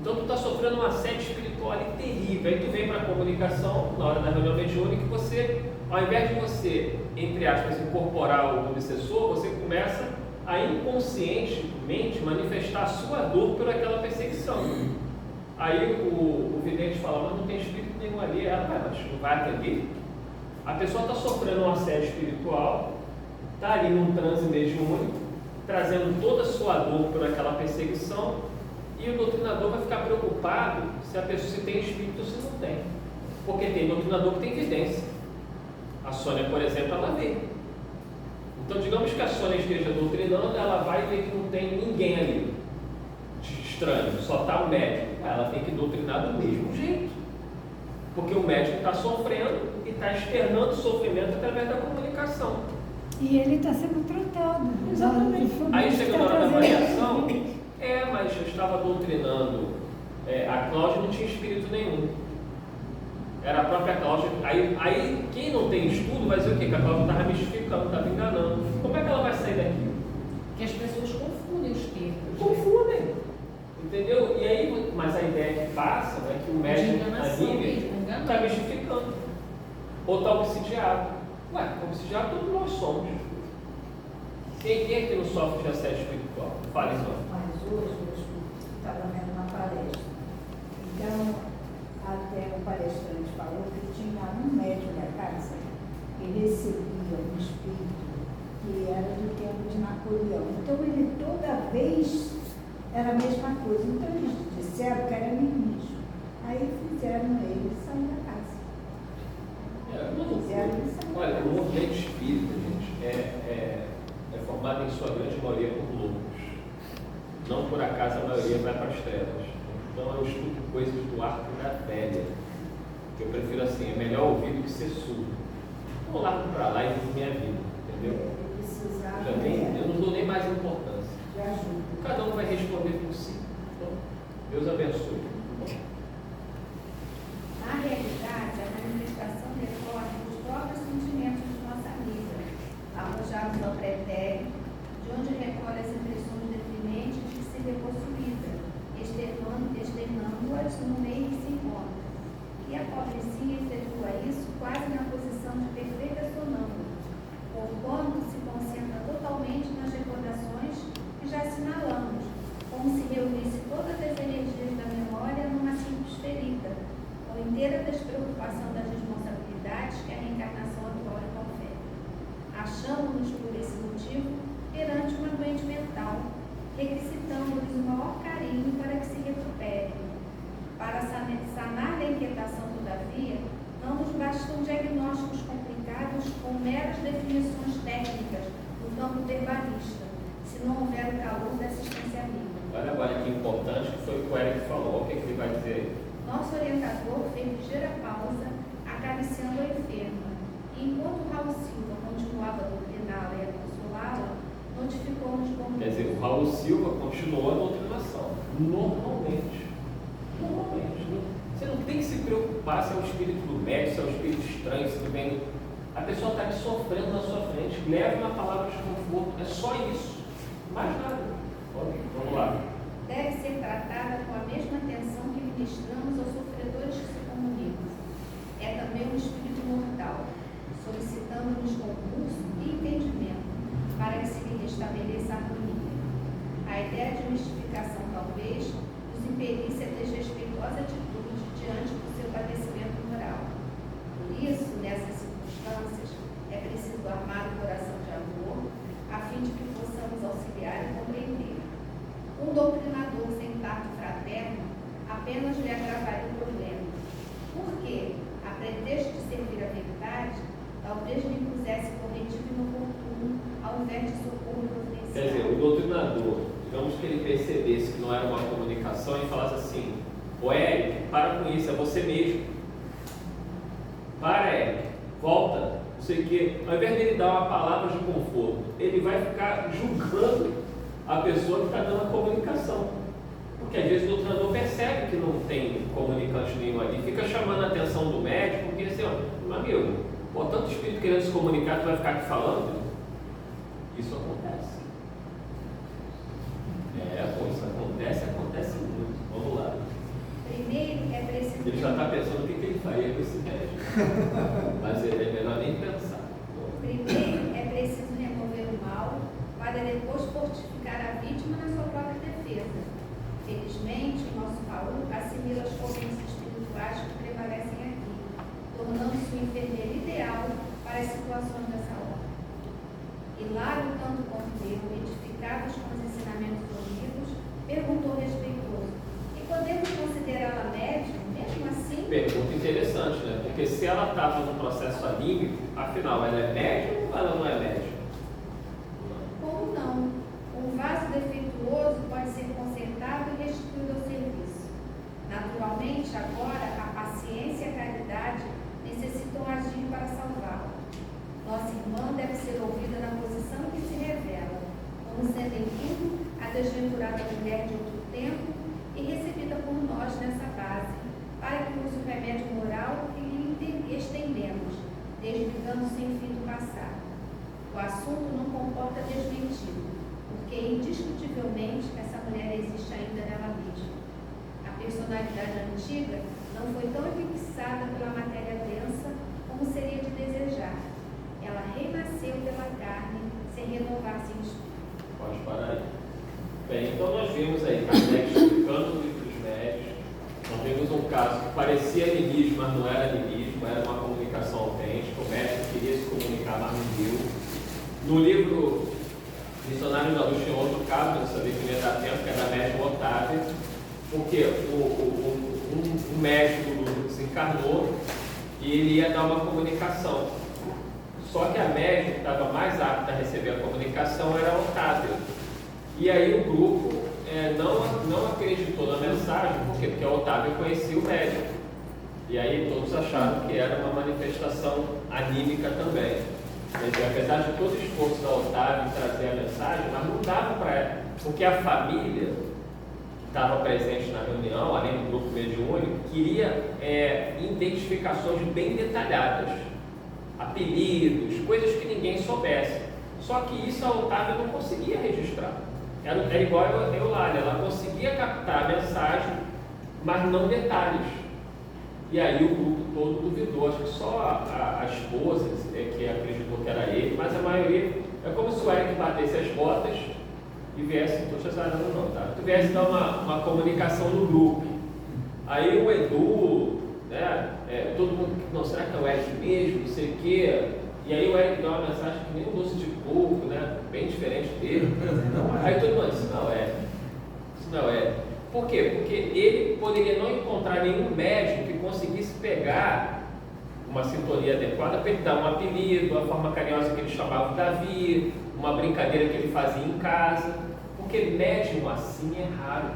Então tu está sofrendo um assédio espiritual terrível. Aí tu vem para a comunicação, na hora da reunião mediúnica, que você, ao invés de você, entre aspas, incorporar o obsessor, você começa a inconscientemente manifestar a sua dor por aquela perseguição. Aí o vidente fala, mas não tem espírito nenhum ali. Mas não vai atender? A pessoa está sofrendo um assédio espiritual, está ali num transe mediúnico, trazendo toda a sua dor por aquela perseguição, e o doutrinador vai ficar preocupado se a pessoa se tem espírito ou se não tem. Porque tem doutrinador que tem evidência. A Sônia, por exemplo, ela vê. Então, digamos que a Sônia esteja doutrinando, ela vai ver que não tem ninguém ali de estranho, só está o médico. Ela tem que doutrinar do mesmo jeito. Porque o médico está sofrendo e está externando o sofrimento através da comunicação. E ele está sendo tratado. Exatamente. Aí chega na hora da avaliação, mas eu estava doutrinando. A Cláudia não tinha espírito nenhum. Era a própria Cláudia. Aí quem não tem estudo vai dizer o quê? Que a Cláudia estava mistificando, estava enganando. Como é que ela vai sair daqui? Porque as pessoas confundem os termos. Confundem. Entendeu? E aí, mas a ideia que passa é que o médico está mistificando. Ou está obsidiado. Obsidiado todos nós somos. Quem aqui não sofre de assédio espiritual? Fale só. Mas hoje eu estava vendo uma palestra. Então, até o palestrante falou que tinha um médium da casa que recebia um espírito que era do tempo de Napoleão. Então, ele toda vez era a mesma coisa. Então, eles disseram que era ministro. Aí fizeram ele sair da casa. Olha, o movimento espírita, gente, é formado em sua grande maioria por loucos. Não por acaso a maioria vai para as trevas. Então eu estudo coisas do arco da velha. Que eu prefiro assim, é melhor ouvir do que ser surdo. Então eu largo para lá e vivo minha vida, entendeu? Eu não dou nem mais importância. Cada um vai responder por si. Então, Deus abençoe. Na realidade, a manifestação decorre dos próprios sentimentos de nossa amiga, arrojados ao pretérito, de onde recolhe as impressões deprimentes de que se vê possuída, externando-as no meio que se encontra. E a pobrecinha efetua isso quase na posição de perfeita sonâmbula, porquanto se concentra totalmente nas recordações que já assinalamos, como se reunisse todas as energias da memória numa simples ferida, ou inteira despreocupação das responsabilidades que a reencarnação atual lhe confere. Achamos-nos, por esse motivo, perante uma doente mental, requisitando-lhes o maior carinho para que se recupere. Para sanar a inquietação, todavia, não nos bastam diagnósticos complicados com meras definições técnicas no campo verbalista, se não houver o calor da assistência amiga. Olha agora que importante que foi o que o Eric falou. O que ele vai dizer? Nosso orientador fez ligeira pausa, acariciando a enferma, e enquanto Raul Silva continuava a doutriná-la e a consolá-la, notificou-nos como... Quer dizer, o Raul Silva continuou a doutrinação. Normalmente. Você não tem que se preocupar se é o espírito do médico, se é o espírito estranho, se não vem... A pessoa está aqui sofrendo na sua frente. Leve uma palavra de conforto. É só isso. Mais nada. Vamos lá. Deve ser tratada com a mesma atenção que ministramos aos sofredores que se comunicam. É também um espírito mortal, solicitando-nos concurso e entendimento, para que se lhe restabeleça a harmonia. A ideia de mistificação, talvez, nos impelisse a desrespeitosa atitude diante do seu padecimento moral. Por isso, nessas circunstâncias, é preciso armar o coração de amor, a fim de que possamos auxiliar e compreender. Um doutrinador sem tato fraterno apenas lhe agravaria o problema, porque, a pretexto de servir a verdade, talvez lhe impusesse corretivo inoportuno ao invés de socorro providencial. Quer dizer, o doutrinador, digamos que ele percebesse que não era uma comunicação e falasse assim: ô Eric, para com isso, é você mesmo. Para, Eric, volta, não sei o quê. Ao invés dele dar uma palavra de conforto, ele vai ficar julgando a pessoa que está dando a comunicação. Porque às vezes o doutrinador percebe que não tem comunicante nenhum ali, fica chamando a atenção do médico, porque assim, ó, meu amigo, pô, tanto espírito querendo se comunicar, tu vai ficar aqui falando? Isso acontece. Acontece muito. Vamos lá. Primeiro é preciso... Ele já está pensando o que ele faria com esse médico. Mas é melhor nem pensar. Primeiro é preciso remover o mal, para depois fortificar a vítima na sua própria defesa. Felizmente, o nosso Raul assimila as correntes espirituais que prevalecem aqui, tornando-se o enfermeiro ideal para as situações dessa ordem. Hilário, tanto quanto eu, edificados com os ensinamentos ouvidos, perguntou respeitoso: e podemos considerá-la médium, mesmo assim? Pergunta interessante, né? Porque se ela estava no processo anímico, afinal, ela é médium ou ela não é médium? Como não? Um vaso defeituoso pode ser consertado e restituído ao serviço. Naturalmente, agora, a paciência e a caridade necessitam agir para salvá-la. Nossa irmã deve ser ouvida na posição que se revela, como sendo em tudo a desventurada mulher de outro tempo e recebida por nós nessa base, para que use o remédio moral que lhe estendemos, desligando sem fim do passado. O assunto não comporta desmentido, porque indiscutivelmente essa mulher existe ainda nela mesma. A personalidade antiga não foi tão fixada pela matéria densa como seria de desejar. Ela renasceu pela carne, sem renovar-se em espírito. Pode parar aí. Bem, então nós vimos aí Kardec explicando o livro dos médios. Nós vimos um caso que parecia animismo, mas não era animismo, era uma comunicação autêntica. O médico queria se comunicar, mas não deu. No livro Missionários da Luz tinha outro caso, eu sabia que não ia dar tempo, que era da médium Otávia, porque o médico desencarnou e ele ia dar uma comunicação. Só que a médium que estava mais apta a receber a comunicação era a Otávia. E aí o grupo não acreditou na mensagem, por quê? Porque a Otávia conhecia o médium. E aí todos acharam que era uma manifestação anímica também. Quer dizer, apesar de todo o esforço da Otávia em trazer a mensagem, mas não dava para ela, porque a família estava presente na reunião, além do grupo mediúnico, queria identificações bem detalhadas, apelidos, coisas que ninguém soubesse. Só que isso a Otávia não conseguia registrar. Era igual a Eulália, ela conseguia captar a mensagem, mas não detalhes. E aí o grupo todo duvidou, acho que só a esposa que acreditou que era ele, mas a maioria, é como se o Eric batesse as botas e viesse, não estou te azarando não, tá? Tu viesse dar uma comunicação no grupo. Aí o Edu, né, todo mundo, não, será que é o Eric mesmo, não sei o quê. E aí o Eric dá uma mensagem que nem um doce de coco, né, bem diferente dele. Aí todo mundo disse, não é. Isso não é. Por quê? Porque ele poderia não encontrar nenhum médium que conseguisse pegar uma sintonia adequada para ele dar um apelido, a forma carinhosa que ele chamava o Davi, uma brincadeira que ele fazia em casa, porque médium assim é raro.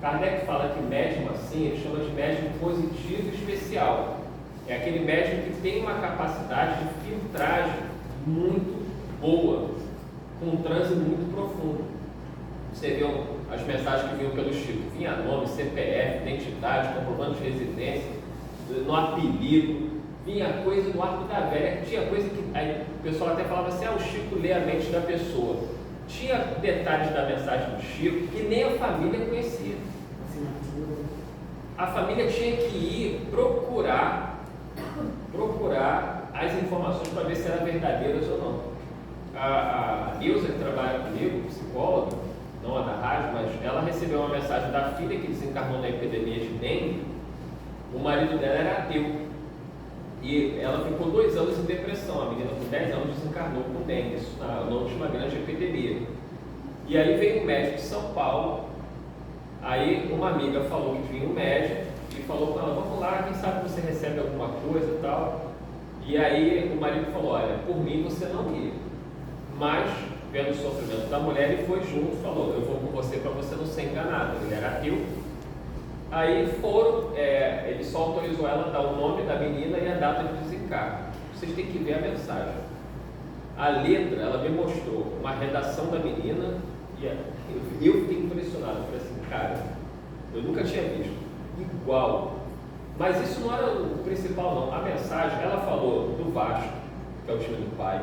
Kardec fala que médium assim, ele chama de médium positivo especial. É aquele médium que tem uma capacidade de filtragem muito boa, com um transe muito profundo. Você viu as mensagens que vinham pelo Chico, vinha nome, CPF, identidade, comprovante de residência, no apelido, vinha coisa do arco da velha, tinha coisa que aí, o pessoal até falava assim, o Chico lê a mente da pessoa. Tinha detalhes da mensagem do Chico que nem a família conhecia. A família tinha que ir procurar as informações para ver se eram verdadeiras ou não. A Ilza, que trabalha comigo, psicóloga, não a da rádio, mas ela recebeu uma mensagem da filha que desencarnou na epidemia de dengue. O marido dela era ateu e ela ficou 2 anos em depressão. A menina com 10 anos desencarnou com dengue, isso na última grande epidemia. E aí veio um médico de São Paulo. Aí uma amiga falou que vinha um médico e falou com ela, vamos lá, quem sabe você recebe alguma coisa e tal. E aí o marido falou, olha, por mim você não ia, mas vendo o sofrimento da mulher, ele foi junto, falou, eu vou com você para você não ser enganado. Ele era ateu. Aí foram, ele só autorizou ela a dar o nome da menina e a data de desencarne. Vocês têm que ver a mensagem. A letra, ela me mostrou uma redação da menina e eu fiquei impressionado. Eu falei assim, cara, eu nunca tinha visto igual. Mas isso não era o principal não. A mensagem, ela falou do Vasco, que é o time do pai.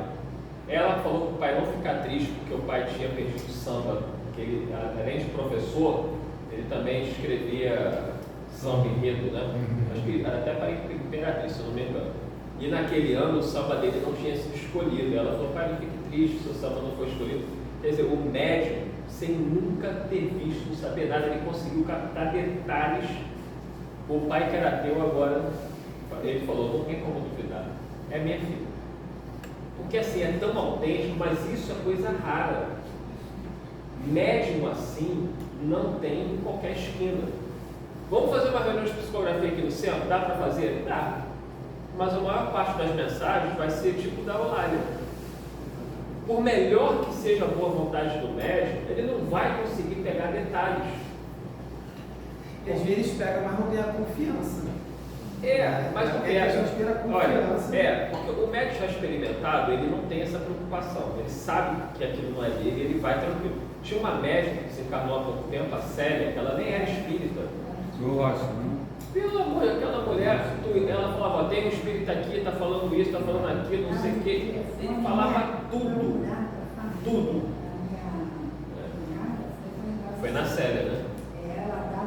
Ela falou para o pai não ficar triste porque o pai tinha perdido o samba, que ele, além de professor, ele também escrevia samba enredo, né? Acho que até para Imperatriz, se eu não me engano. E naquele ano o samba dele não tinha sido escolhido. Ela falou, pai, não fique triste se o samba não foi escolhido. Quer dizer, o médium, sem nunca ter visto, não saber nada, ele conseguiu captar detalhes. O pai que era ateu agora, ele falou, não tem como duvidar, é minha filha. Porque assim, é tão autêntico, mas isso é coisa rara. Médium assim não tem em qualquer esquina. Vamos fazer uma reunião de psicografia aqui no centro? Dá para fazer? Dá. Mas a maior parte das mensagens vai ser tipo da Eulália. Por melhor que seja a boa vontade do médium, ele não vai conseguir pegar detalhes. E às vezes pega, mas não tem a confiança. Mas não pega. Olha, porque o médico já experimentado, ele não tem essa preocupação. Ele sabe que aquilo não é dele, ele vai tranquilo. Tinha uma médica que se encarnou há pouco tempo, a Célia, que ela nem era espírita. Eu acho, né? Pelo amor, aquela mulher, ela falava, tem um espírito aqui, está falando isso, está falando aquilo, não sei o quê. Ele falava tudo.